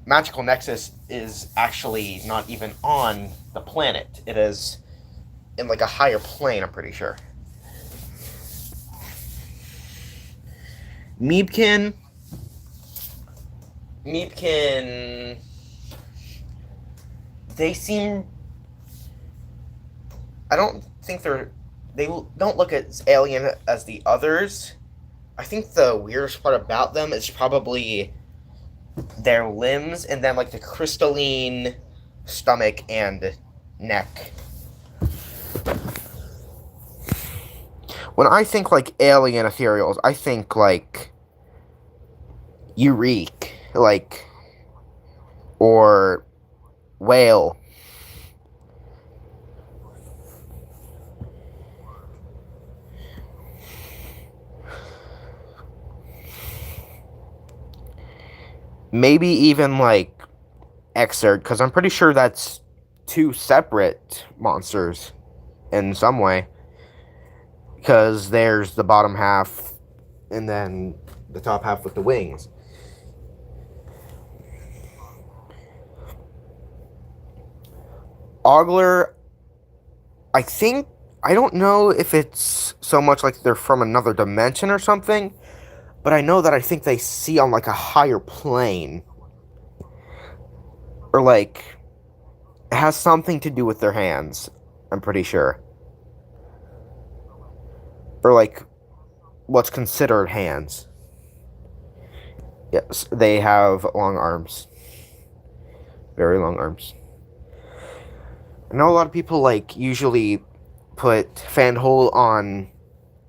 Magical Nexus is actually not even on the planet. It is in like a higher plane, I'm pretty sure. Meepkin. Meepkin. They seem. I don't think they're. They don't look as alien as the others. I think the weirdest part about them is probably their limbs and then like the crystalline stomach and neck. When I think like alien ethereals, I think like Eureka, like, or whale. maybe even like Exert, because I'm pretty sure that's two separate monsters in some way. Because there's the bottom half and then the top half with the wings. Ogler, I think, I don't know if it's so much like they're from another dimension or something, but I know that I think they see on like a higher plane. Or like, it has something to do with their hands, I'm pretty sure. Or like, what's considered hands. Yes, they have long arms. Very long arms. I know a lot of people like usually put Fandul on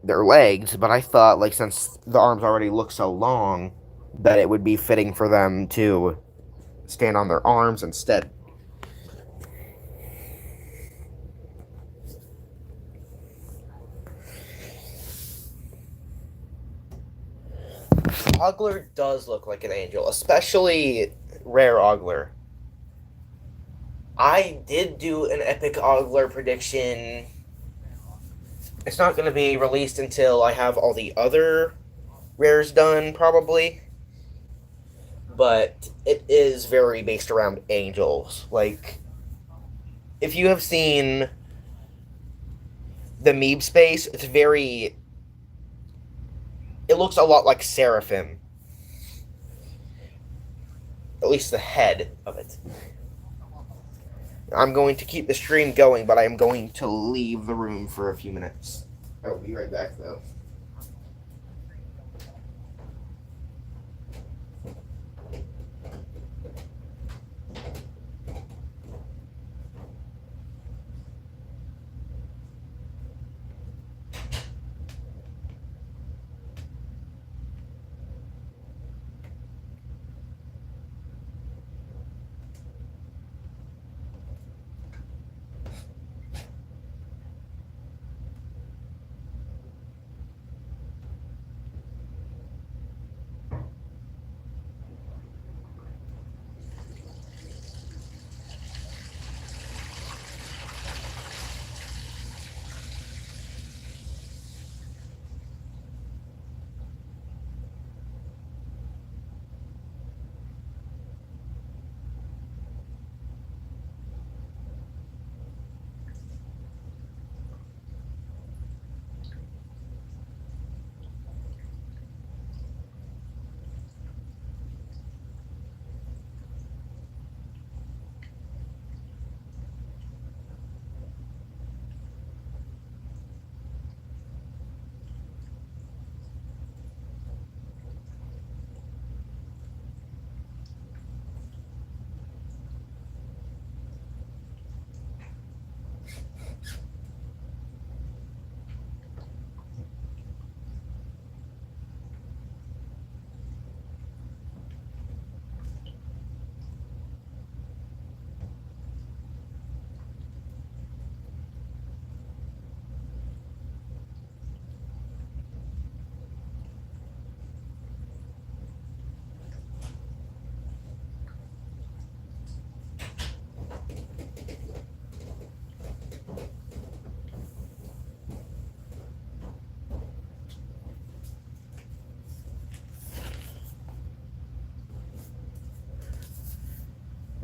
their legs, but I thought like since the arms already look so long that it would be fitting for them to stand on their arms instead. Ogler does look like an angel, especially rare Ogler. I did do an epic Ogler prediction. It's not going to be released until I have all the other rares done, probably. But it is very based around angels. Like, if you have seen the Meeb space, it's very. It looks a lot like Seraphim. At least the head of it. I'm going to keep the stream going, but I am going to leave the room for a few minutes. I'll be right back, though.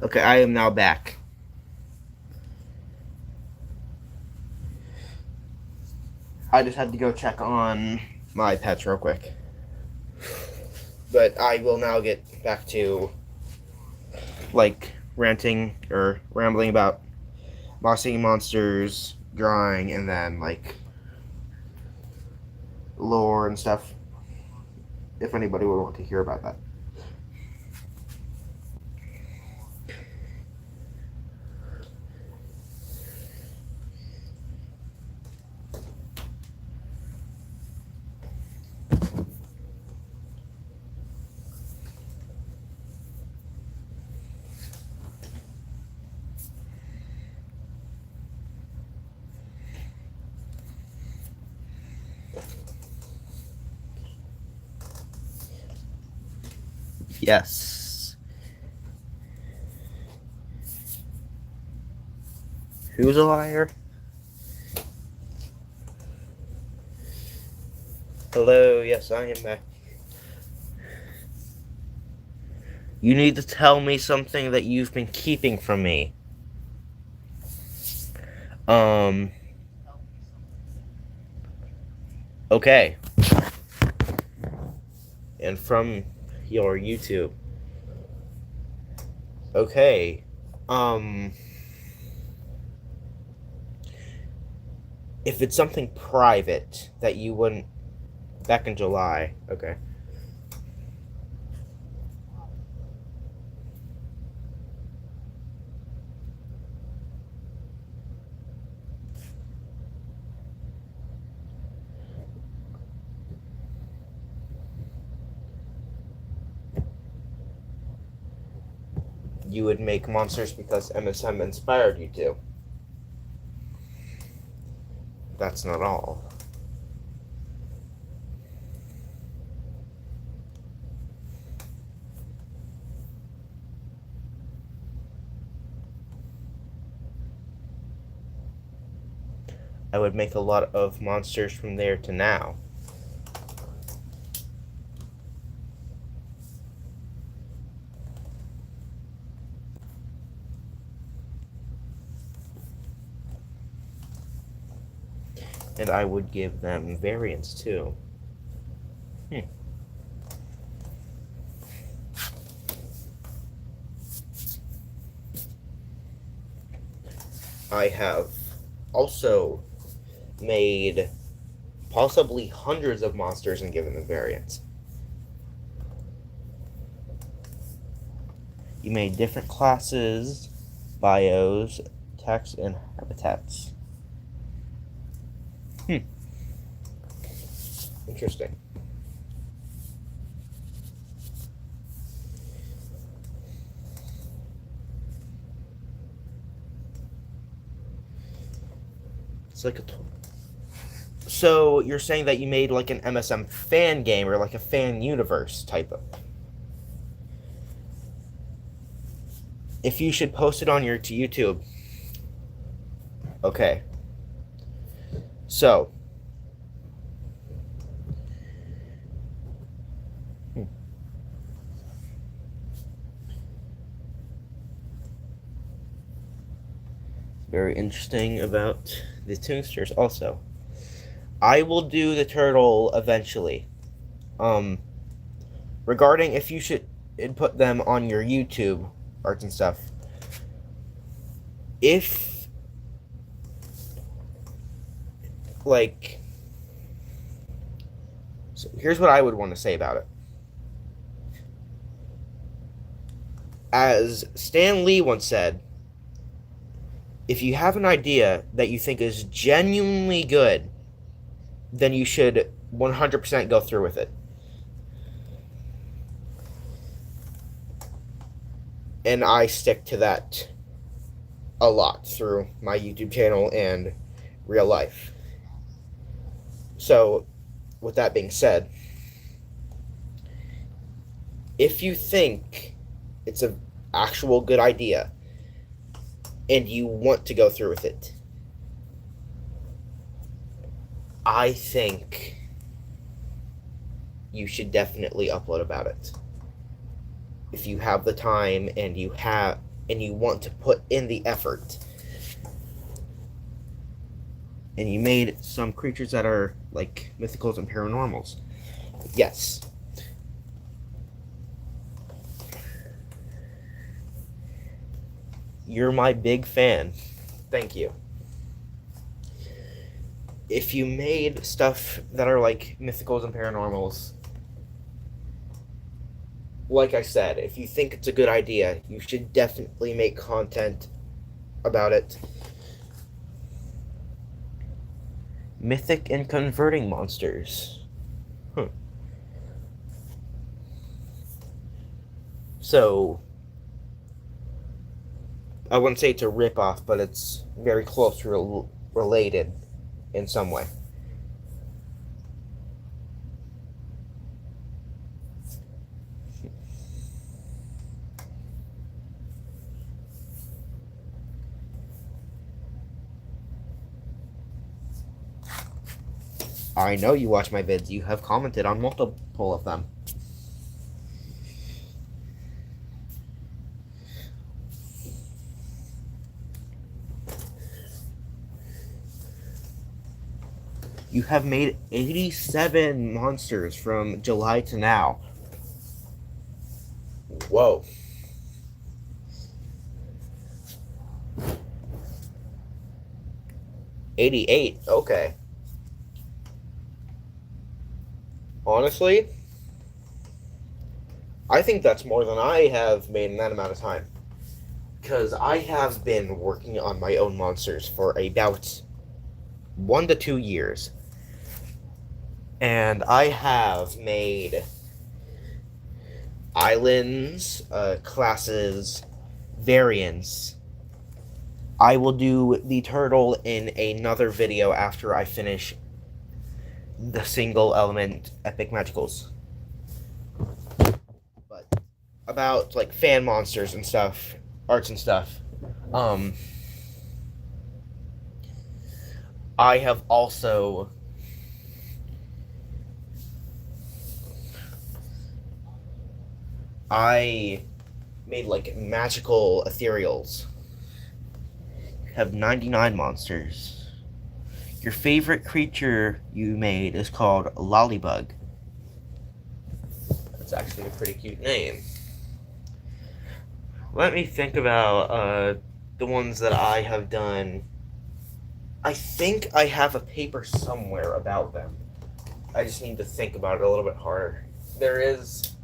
Okay, I am now back. I just had to go check on my pets real quick. But I will now get back to, like, ranting or rambling about bossing monsters, drawing, and then, like, lore and stuff. If anybody would want to hear about that. Yes. Who's a liar? Hello, yes, I am back. You need to tell me something that you've been keeping from me. Okay. And from your YouTube. Okay. If it's something private that you wouldn't. Back in July. Okay. You would make monsters because MSM inspired you to. That's not all. I would make a lot of monsters from there to now. And I would give them variants too. I have also made possibly hundreds of monsters and given them variants. You made different classes, bios, text, and habitats. Interesting. It's like a. So you're saying that you made like an MSM fan game or like a fan universe type of. If you should post it on your YouTube. Okay. So. Very interesting about the Toonsters also. I will do the turtle eventually. Regarding if you should input them on your YouTube arts and stuff. If like so here's what I would want to say about it. As Stan Lee once said, if you have an idea that you think is genuinely good, then you should 100% go through with it. And I stick to that a lot through my YouTube channel and real life. So, with that being said, if you think it's an actual good idea and you want to go through with it, I think you should definitely upload about it. If you have the time and you want to put in the effort. And you made some creatures that are like mythicals and paranormals. Yes. You're my big fan. Thank you. If you made stuff that are like mythicals and paranormals, like I said, if you think it's a good idea, you should definitely make content about it. Mythic and converting monsters. So, I wouldn't say it's a ripoff, but it's very close related in some way. I know you watch my vids. You have commented on multiple of them. You have made 87 monsters from July to now. Whoa. $88. Okay. Honestly, I think that's more than I have made in that amount of time. Because I have been working on my own monsters for about 1 to 2 years. And I have made islands, classes, variants. I will do the turtle in another video after I finish the single element epic magicals. But about like fan monsters and stuff, arts and stuff, I have also made like magical ethereals. Have 99 monsters. Your favorite creature you made is called Lollybug. That's actually a pretty cute name. Let me think about the ones that I have done. I think I have a paper somewhere about them. I just need to think about it a little bit harder. There is...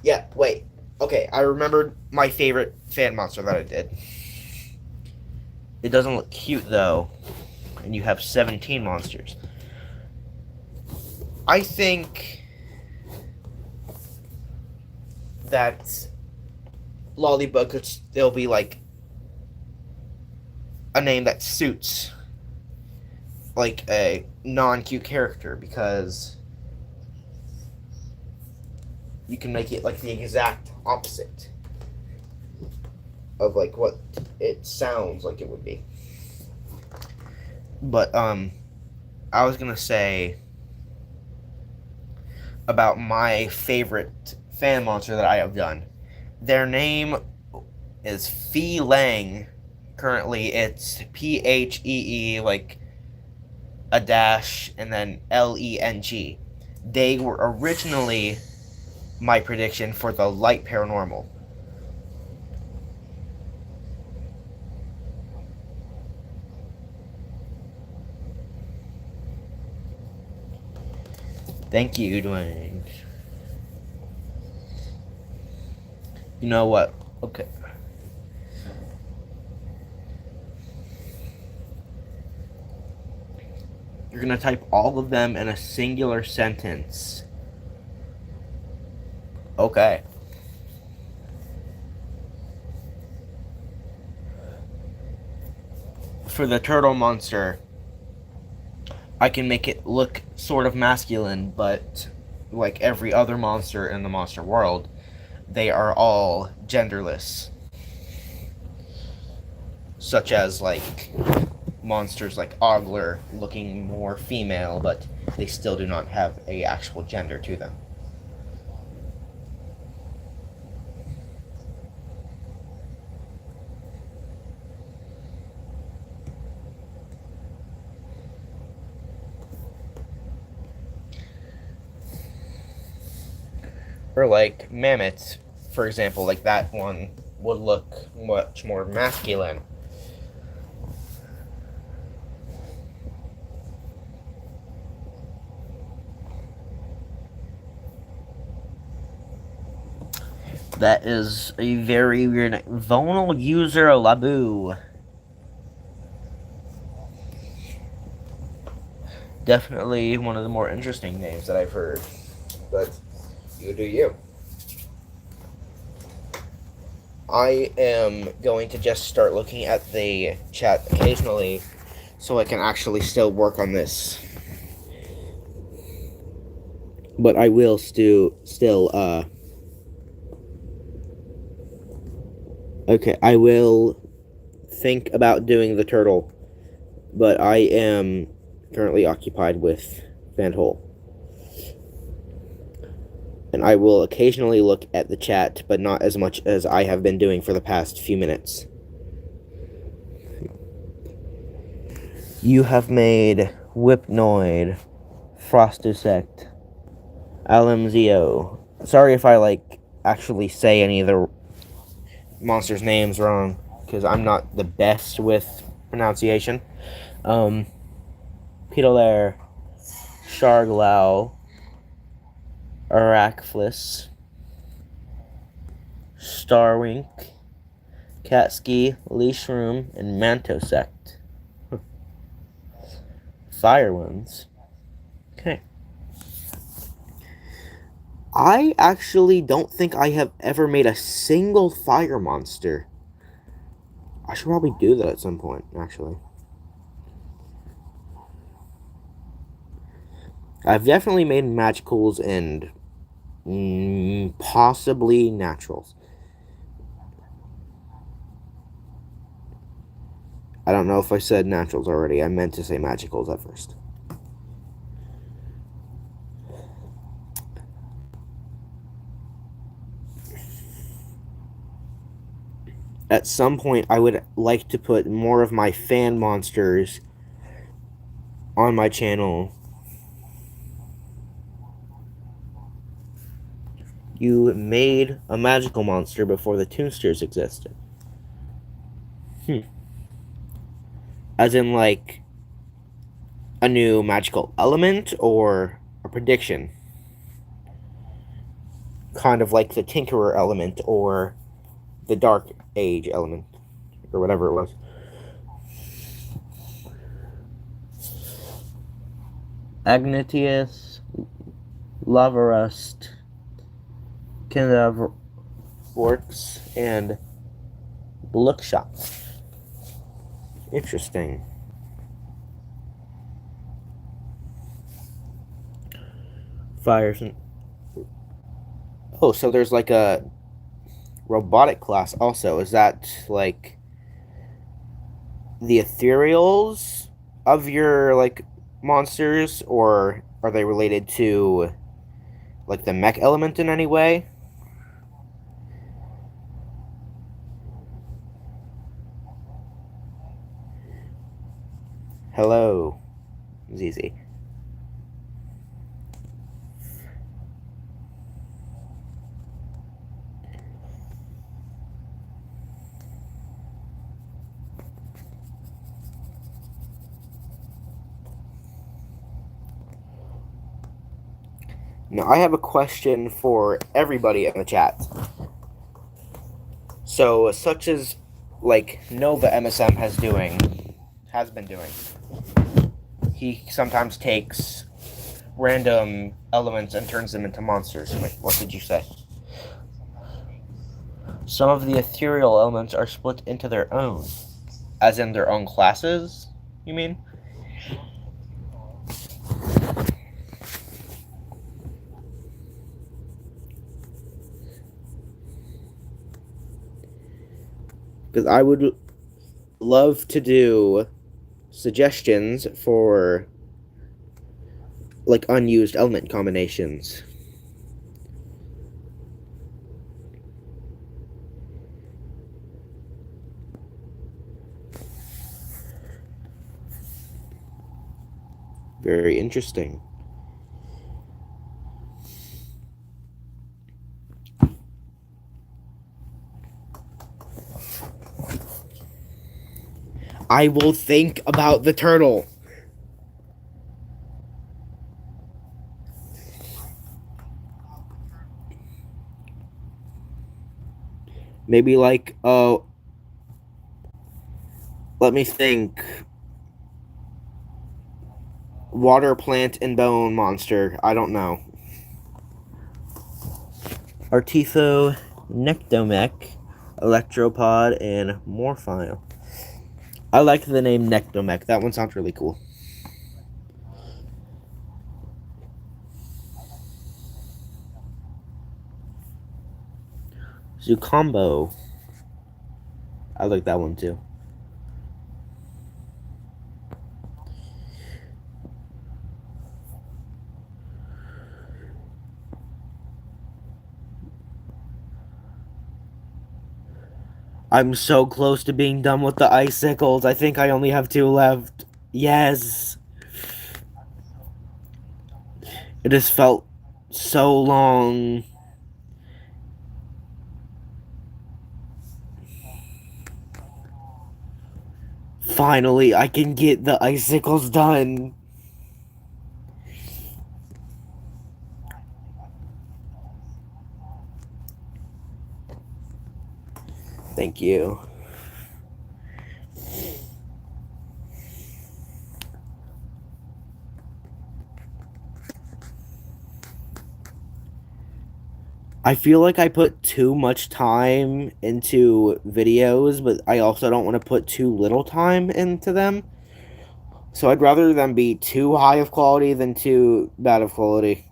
Yeah, wait. Okay, I remembered my favorite fan monster that I did. It doesn't look cute, though. And you have 17 monsters. I think that Lollybug could still be, like, a name that suits, like, a non-cute character, because you can make it, like, the exact opposite of, like, what it sounds like it would be. But, I was gonna say about my favorite fan monster that I have done. Their name is Fee Lang. Currently, it's Phee, like, a dash, and then Leng. They were originally my prediction for the light paranormal. Thank you, Dwayne. You know what? Okay. You're gonna type all of them in a singular sentence. Okay. For the turtle monster, I can make it look sort of masculine, but like every other monster in the monster world, they are all genderless. Such as, like, monsters like Ogler looking more female, but they still do not have a actual gender to them. Or like mammoths, for example, like that one would look much more masculine. That is a very weird name. Vonal User Labu. Definitely one of the more interesting names that I've heard. But you do you. I am going to just start looking at the chat occasionally so I can actually still work on this. But I will still okay, I will think about doing the turtle but I am currently occupied with Fandul. And I will occasionally look at the chat, but not as much as I have been doing for the past few minutes. You have made Whipnoid, Frostusect, Alamzio. Sorry if I, actually say any of the monsters' names wrong, because I'm not the best with pronunciation. Petalare, Sharglau, Arachflis, Starwink, Catski, Leashroom, and Mantosect. Fire ones. Okay. I actually don't think I have ever made a single fire monster. I should probably do that at some point, actually. I've definitely made magicals and possibly naturals. I don't know if I said naturals already. I meant to say magicals at first. At some point, I would like to put more of my fan monsters on my channel. You made a magical monster before the Toonsters existed. As in, a new magical element or a prediction? Kind of like the Tinkerer element or the Dark Age element, or whatever it was. Agnitius, Lavarust, Works, and Blookshot. Interesting. Fires and... Oh, so there's a robotic class also. Is that the ethereals of your monsters, or are they related to the mech element in any way? Hello, ZZ. Now, I have a question for everybody in the chat. So, such as, Nova MSM has been doing. He sometimes takes random elements and turns them into monsters. Wait, what did you say? Some of the ethereal elements are split into their own. As in their own classes, you mean? Because I would love to do suggestions for unused element combinations. Very interesting. I will think about the turtle. Maybe let me think. Water plant and bone monster. I don't know. Artitho, Nectomech, Electropod, and Morphile. I like the name Nectomech. That one sounds really cool. Zucombo. I like that one too. I'm so close to being done with the icicles. I think I only have 2 left. Yes. It has felt so long. Finally, I can get the icicles done. Thank you. I feel like I put too much time into videos, but I also don't want to put too little time into them. So I'd rather them be too high of quality than too bad of quality.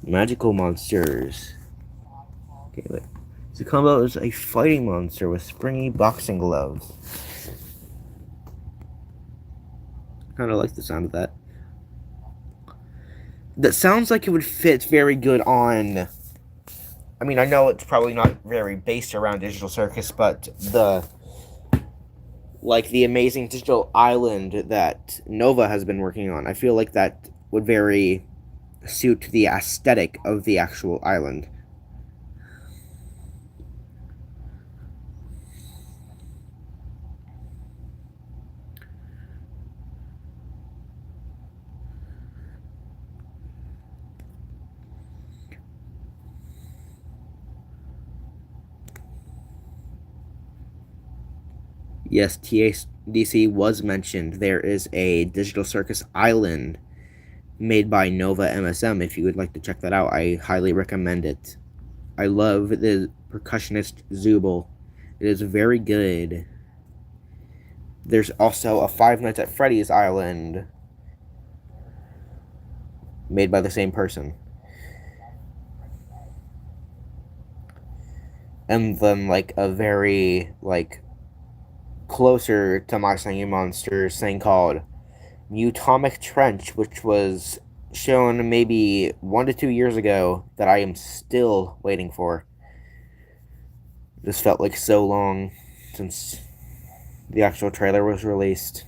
Magical monsters. Okay, wait. Zucumbo is a fighting monster with springy boxing gloves. Kind of like the sound of that. That sounds like it would fit very good on... I mean, I know it's probably not very based around Digital Circus, but the... like the amazing digital island that Nova has been working on. I feel like that would very suit the aesthetic of the actual island. Yes, TADC was mentioned. There is a Digital Circus Island made by Nova MSM. If you would like to check that out, I highly recommend it. I love the percussionist Zubul. It is very good. There's also a Five Nights at Freddy's Island made by the same person. And then, like, a very, like, closer to My Singing Monsters thing called Mutomic Trench, which was shown maybe 1 to 2 years ago that I am still waiting for. This felt like so long since the actual trailer was released.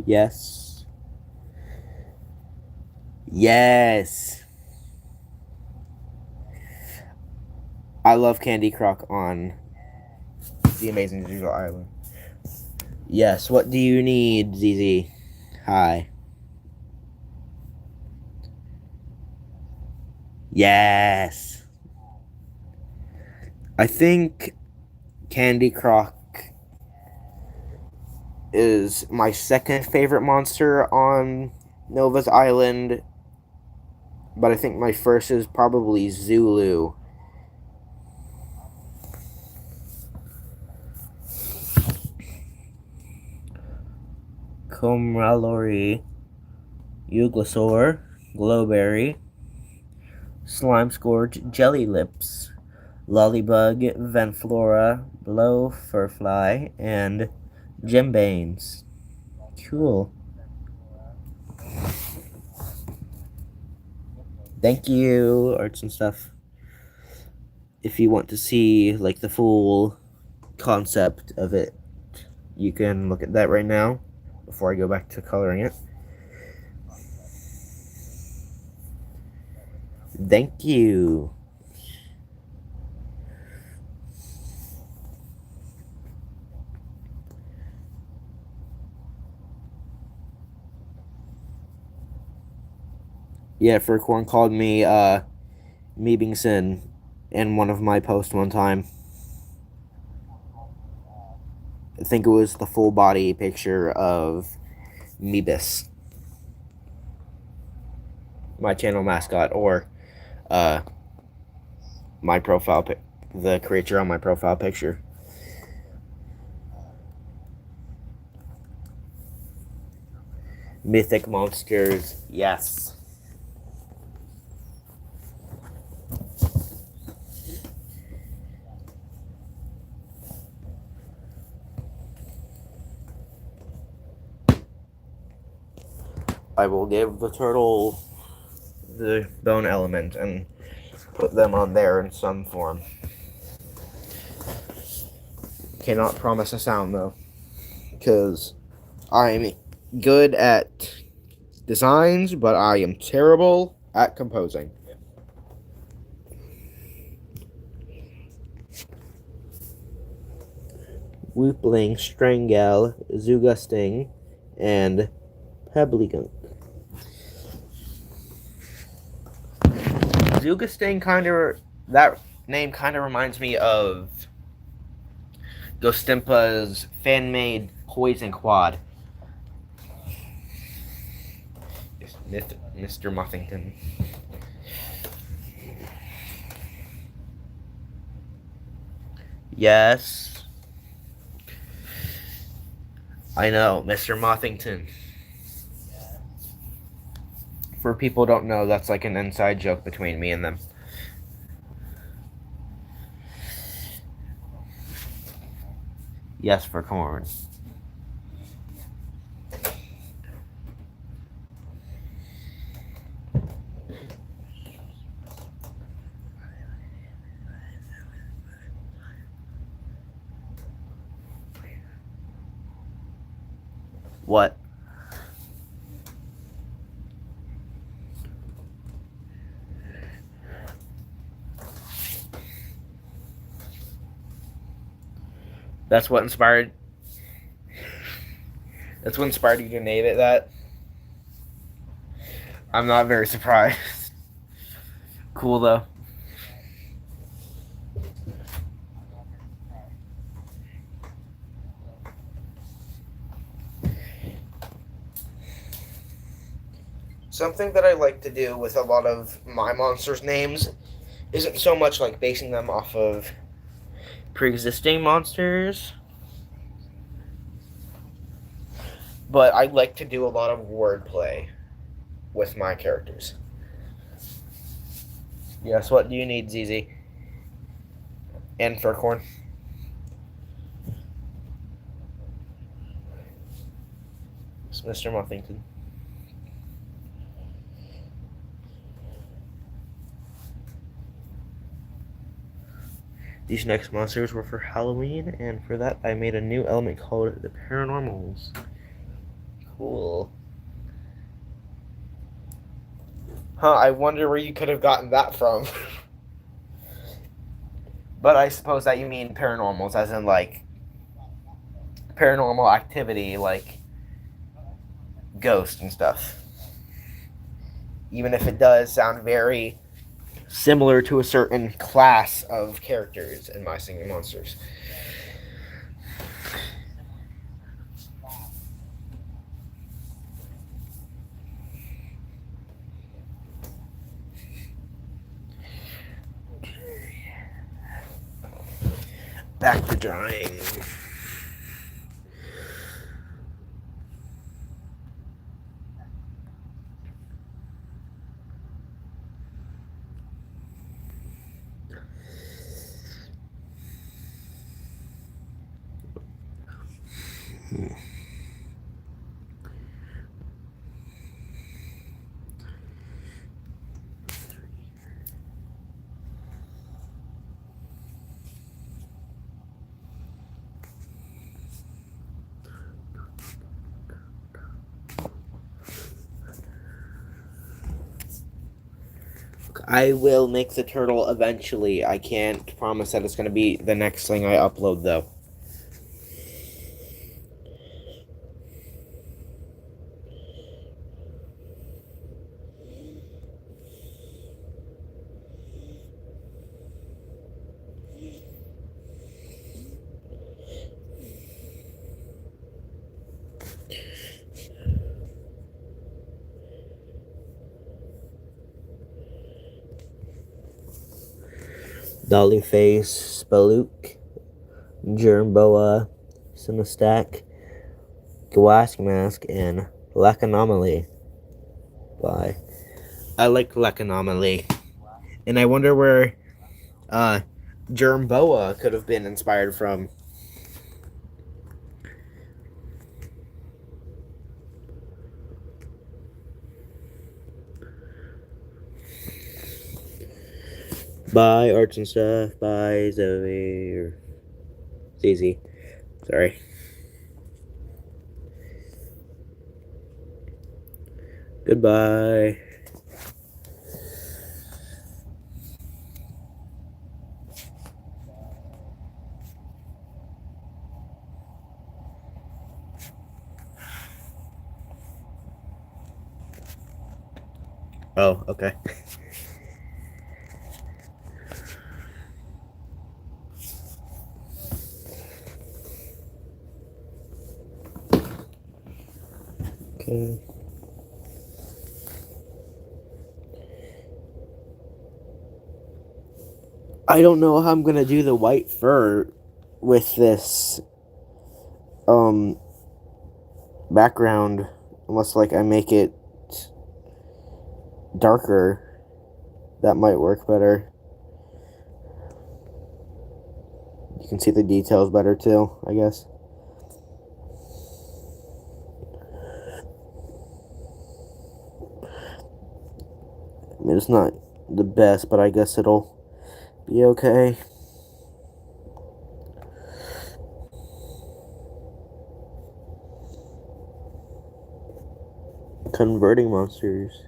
Yes. Yes. I love Candy Croc on The Amazing Digital Island. Yes, what do you need, ZZ? Hi. Yes. I think Candy Croc is my second favorite monster on Nova's Island, but I think my first is probably Zulu. Comralori, Euglosaur, Glowberry, Slime Scourge, Jelly Lips, Lollybug, Venflora, Blow Furfly, and Gembanes. Cool. Thank you, arts and stuff. If you want to see like the full concept of it, you can look at that right now before I go back to coloring it. Thank you. Yeah, Furcorn called me Meebingson in one of my posts one time. I think it was the full body picture of Meebus, my channel mascot, or my profile the creature on my profile picture. Mythic monsters, yes. I will give the turtle the bone element and put them on there in some form. Cannot promise a sound though, because I'm good at designs, but I am terrible at composing. Whoopling, Strangel, Zugasting, and Pebblygunk. Zugasting that name kind of reminds me of Ghostimpa's fan-made Poison Quad. Mr. Muffington. Yes. I know, Mr. Muffington. For people who don't know, that's like an inside joke between me and them. Yes, for corn. What? That's what inspired you to name it that? I'm not very surprised. Cool though. Something that I like to do with a lot of my monsters' names isn't so much like basing them off of pre-existing monsters, but I like to do a lot of wordplay with my characters. Yes, what do you need, ZZ? And Furcorn? It's Mr. Muffington. These next monsters were for Halloween, and for that I made a new element called the Paranormals. Cool. Huh, I wonder where you could have gotten that from. But I suppose that you mean paranormals, as in, like, paranormal activity, like ghosts and stuff. Even if it does sound very similar to a certain class of characters in My Singing Monsters. Back to drawing. I will make the turtle eventually. I can't promise that it's going to be the next thing I upload, though. Dollyface, Spalook, Germboa, Cinestack, Gawask Mask, and Lack Anomaly. Bye. I like Lack Anomaly. And I wonder where Germboa could have been inspired from. Bye, Arts and Stuff. Bye, Zoe. Zizi. Sorry. Goodbye. Oh, okay. Okay. I don't know how I'm gonna do the white fur with this background unless like I make it darker. That might work better. You can see the details better too, I guess. I mean, it's not the best, but I guess it'll be okay. Converting monsters.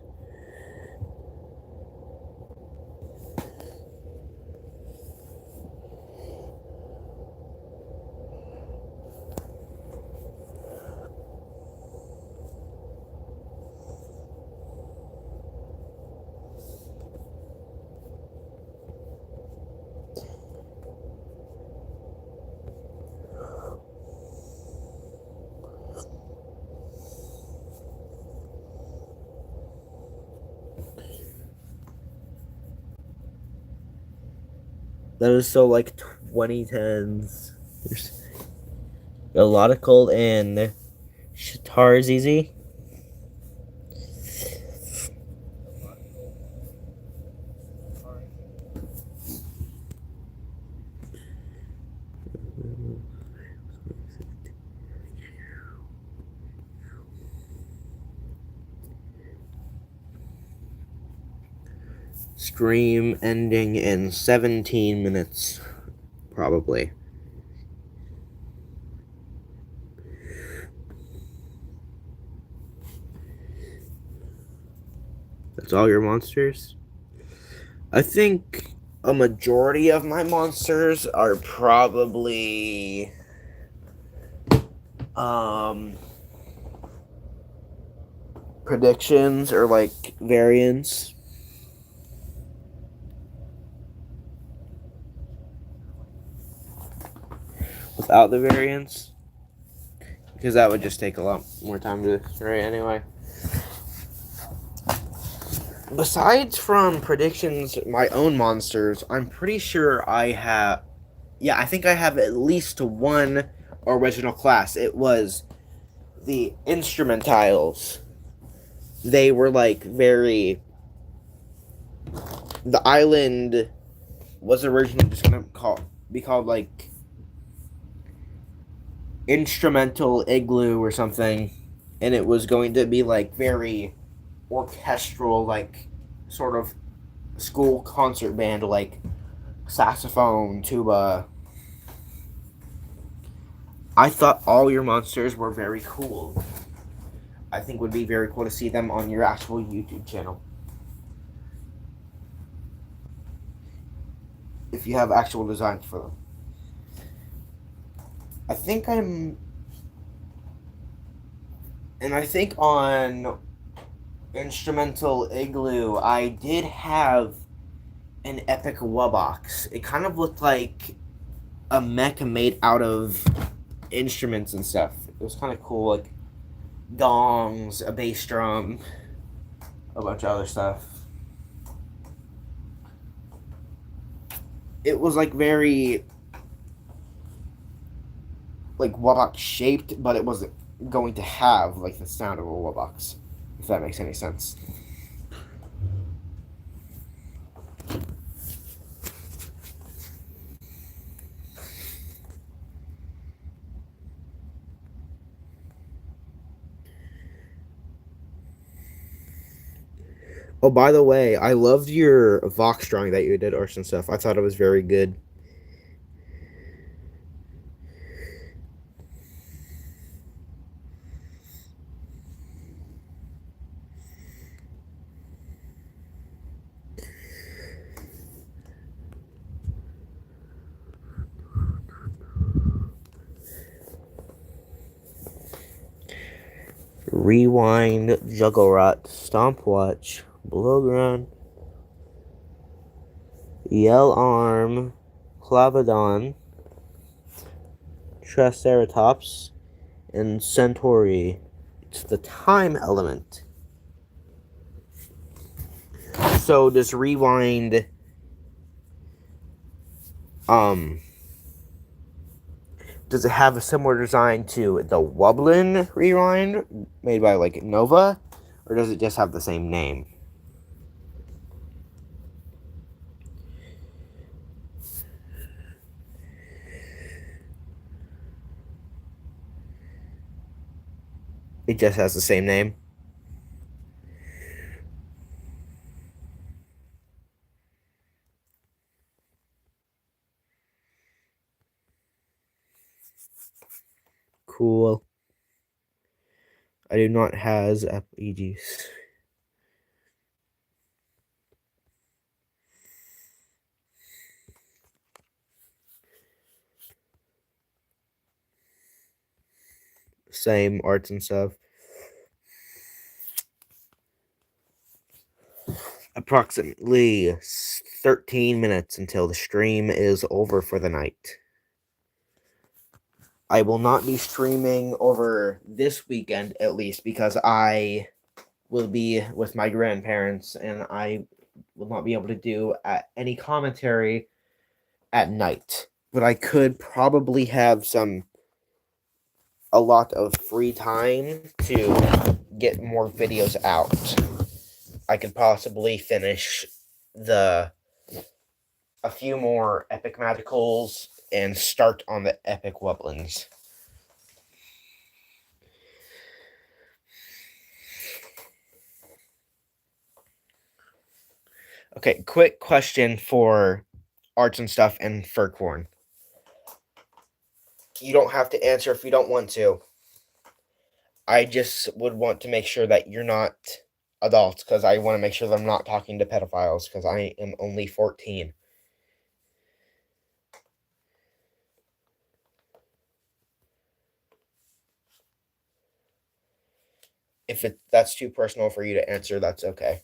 That is so like 2010s. There's a lot of cold and Shatar is easy. Stream ending in 17 minutes, probably. That's all your monsters? I think a majority of my monsters are probably predictions or like variants. Without the variants, because that would just take a lot more time to write anyway. Besides from predictions, my own monsters, I'm pretty sure I have. Yeah, I think I have at least one original class. It was the instrumentals. They were like very. The island was originally just gonna be called like Instrumental Igloo or something, and it was going to be like very orchestral, like sort of school concert band, like saxophone, tuba. I thought all your monsters were very cool. I think it would be very cool to see them on your actual YouTube channel. If you have actual designs for them. I think I'm. And I think on Instrumental Igloo, I did have an epic Wubbox. It kind of looked like a mech made out of instruments and stuff. It was kind of cool, like gongs, a bass drum, a bunch of other stuff. It was like very like Wubbox shaped, but it wasn't going to have like the sound of a Wubbox, if that makes any sense. Oh, by the way, I loved your Vox drawing that you did, Arts and stuff. I thought it was very good. Rewind, Juggerot, Stompwatch, Blowground, Yell Arm, Clavodon, Triceratops, and Centauri. It's the time element. So does Rewind um does it have a similar design to the Wublin Rewind made by like Nova? Or does it just have the same name? It just has the same name. Cool. I do not has EGs. Same arts and stuff. Approximately 13 minutes until the stream is over for the night. I will not be streaming over this weekend, at least, because I will be with my grandparents and I will not be able to do any commentary at night. But I could probably have a lot of free time to get more videos out. I could possibly finish a few more epic magicals and start on the epic Wublins. Okay, quick question for Arts and stuff and Furcorn. You don't have to answer if you don't want to. I just would want to make sure that you're not adults because I want to make sure that I'm not talking to pedophiles because I am only 14. If that's too personal for you to answer, that's okay.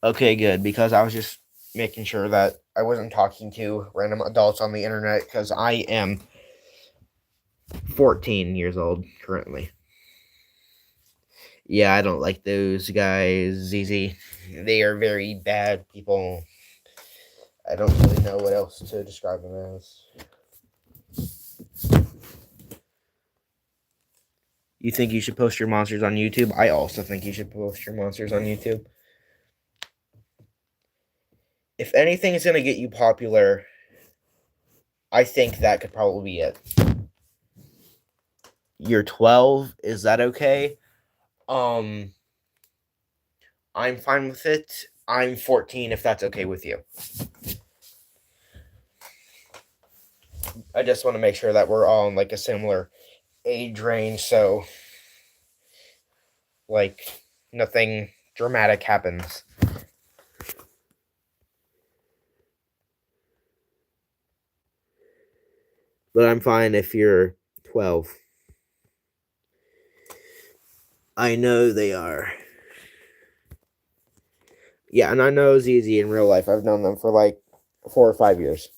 Okay, good, because I was just making sure that I wasn't talking to random adults on the internet because I am 14 years old currently. Yeah, I don't like those guys, ZZ. They are very bad people. I don't really know what else to describe them as. You think you should post your monsters on YouTube? I also think you should post your monsters on YouTube. If anything is going to get you popular, I think that could probably be it. You're 12, is that okay? I'm fine with it. I'm 14 if that's okay with you. I just want to make sure that we're all in like a similar age range so like nothing dramatic happens. But I'm fine if you're 12. I know they are. Yeah, and I know ZZ in real life. I've known them for like 4 or 5 years.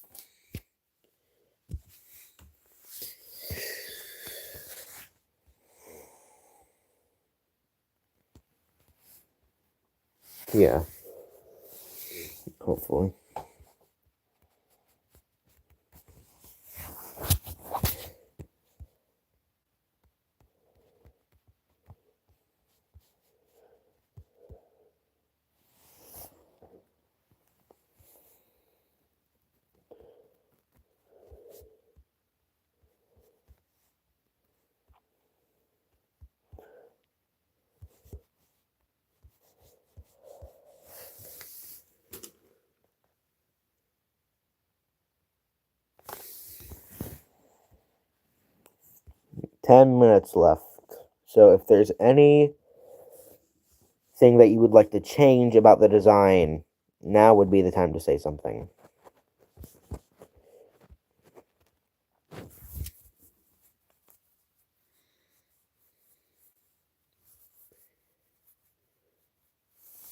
Yeah. Hopefully. 10 minutes left. So if there's anything that you would like to change about the design, now would be the time to say something.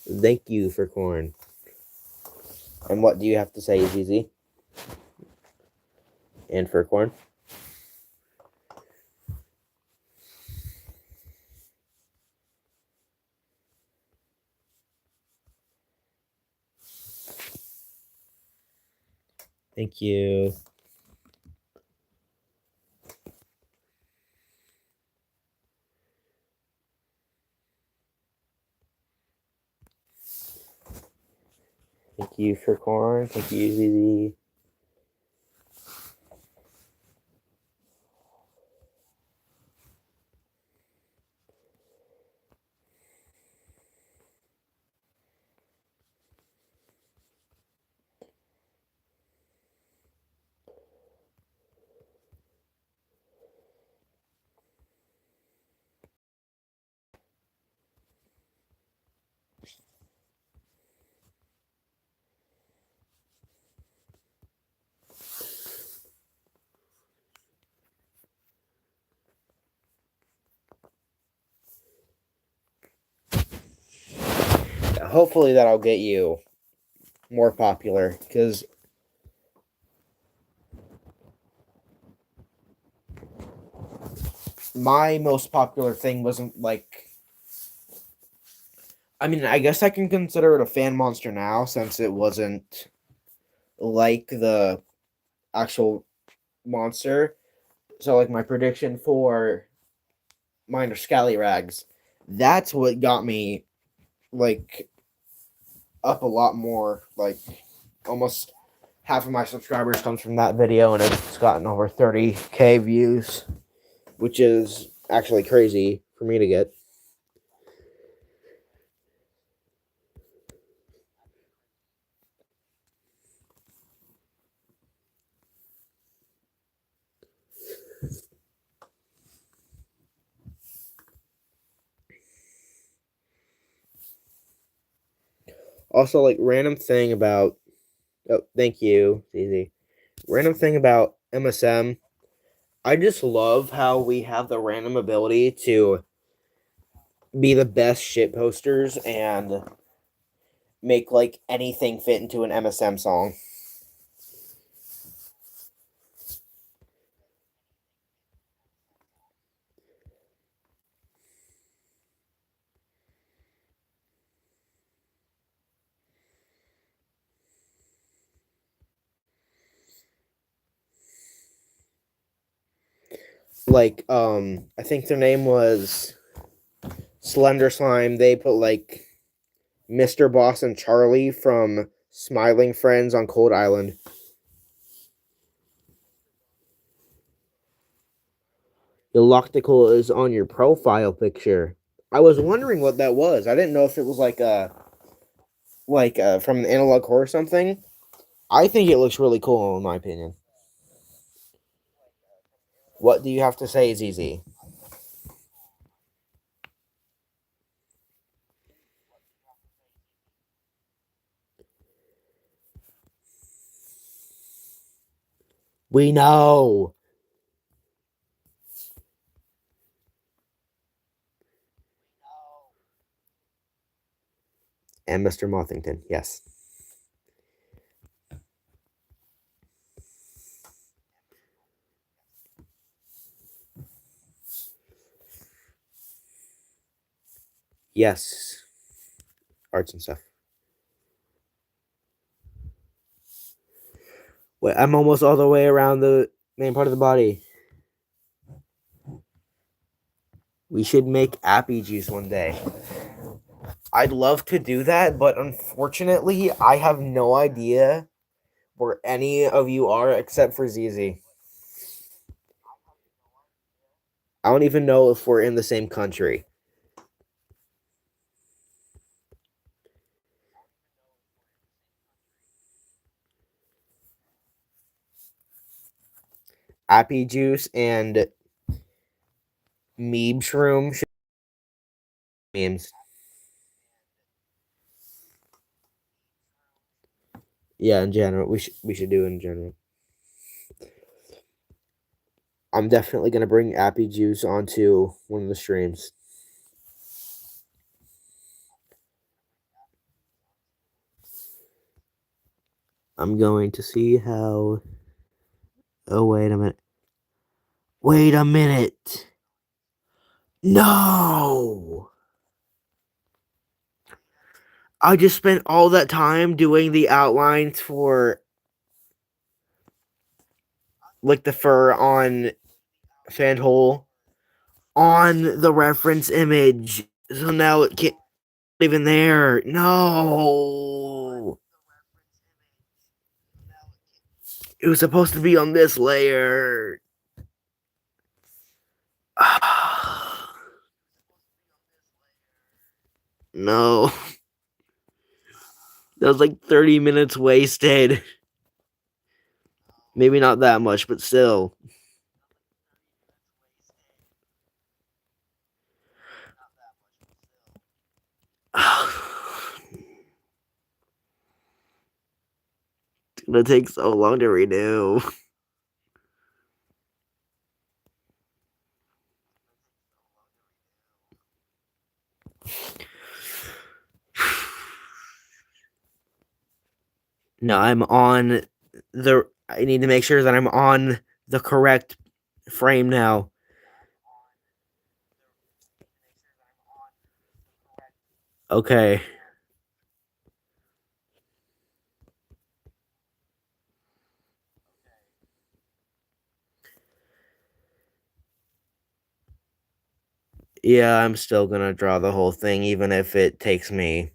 Thank you for corn. And what do you have to say, Zizi? And for corn? Thank you. Thank you for corn. Thank you, Zizi. Hopefully that'll get you more popular, because my most popular thing wasn't like, I mean, I guess I can consider it a fan monster now, since it wasn't like the actual monster. So like my prediction for Minor Scallyrags, that's what got me like up a lot more. Like almost half of my subscribers comes from that video, and it's gotten over 30K views, which is actually crazy for me to get. Also, like random thing about, oh, thank you, easy. Random thing about MSM. I just love how we have the random ability to be the best shit posters and make like anything fit into an MSM song. Like, I think their name was Slender Slime. They put like Mr. Boss and Charlie from Smiling Friends on Cold Island. Galactical is on your profile picture. I was wondering what that was. I didn't know if it was like from an analog core or something. I think it looks really cool in my opinion. What do you have to say, ZZ? We know. And Mr. Mothington, yes. Yes. Arts and stuff. Wait, I'm almost all the way around the main part of the body. We should make appy juice one day. I'd love to do that, but unfortunately, I have no idea where any of you are except for ZZ. I don't even know if we're in the same country. Appy juice and Meeb's room. Memes. Yeah, in general, we should do in general. I'm definitely gonna bring Appy Juice onto one of the streams. I'm going to see how. Oh, wait a minute. Wait a minute. No! I just spent all that time doing the outlines for like the fur on Fandul on the reference image. So now it can't even there. No. It was supposed to be on this layer. No. That was like 30 minutes wasted. Maybe not that much, but still. It's gonna take so long to redo. No, I'm on the. I need to make sure that I'm on the correct frame now. Okay. Yeah, I'm still gonna draw the whole thing, even if it takes me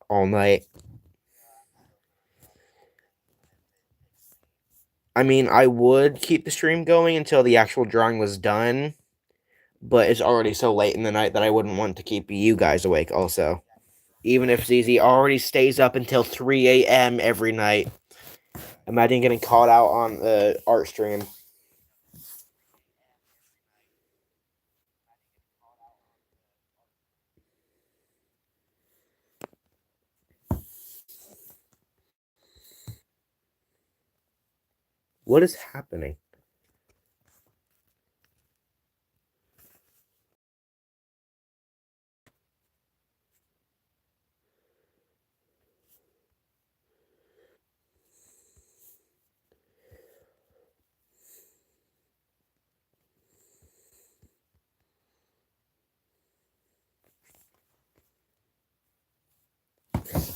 all night. I mean, I would keep the stream going until the actual drawing was done, but it's already so late in the night that I wouldn't want to keep you guys awake also. Even if ZZ already stays up until 3 a.m. every night. Imagine getting caught out on the art stream. What is happening?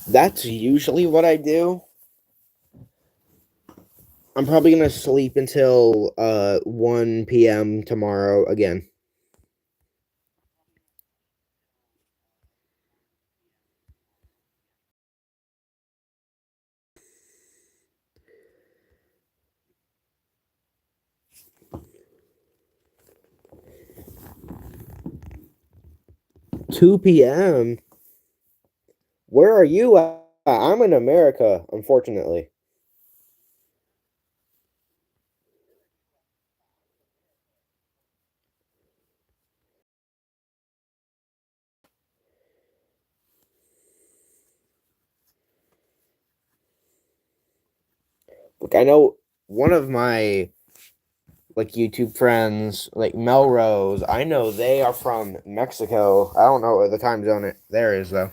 That's usually what I do. I'm probably gonna sleep until 1 p.m. tomorrow again. Two p.m. Where are you at? I'm in America, unfortunately. Like I know one of my like YouTube friends, like Melrose, I know they are from Mexico. I don't know what the time zone there is though.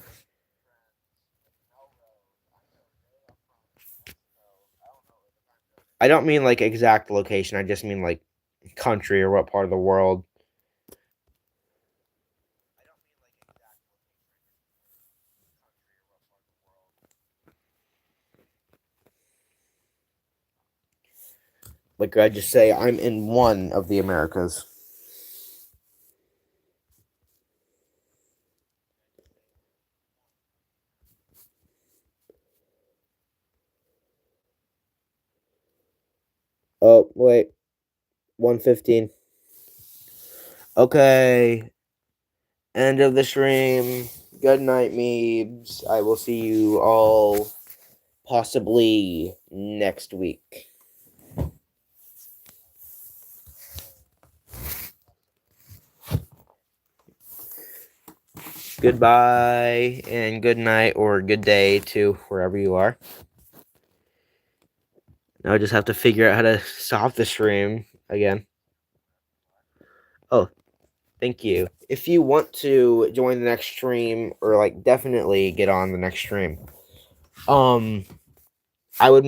I don't mean like exact location. I just mean like country or what part of the world. Like I just say I'm in one of the Americas. Oh, wait. 1:15. Okay. End of the stream. Good night, Meebs. I will see you all possibly next week. goodbye and good night or good day to wherever you are. Now I just have to figure out how to stop the stream again. Oh, thank you. If you want to join the next stream or like definitely get on the next stream, I would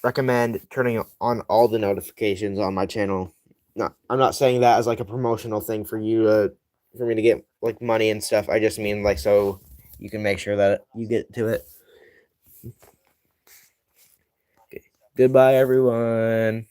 recommend turning on all the notifications on my channel. I'm not saying that as like a promotional thing for me to get like money and stuff. I just mean like so you can make sure that you get to it. Okay. Goodbye, everyone.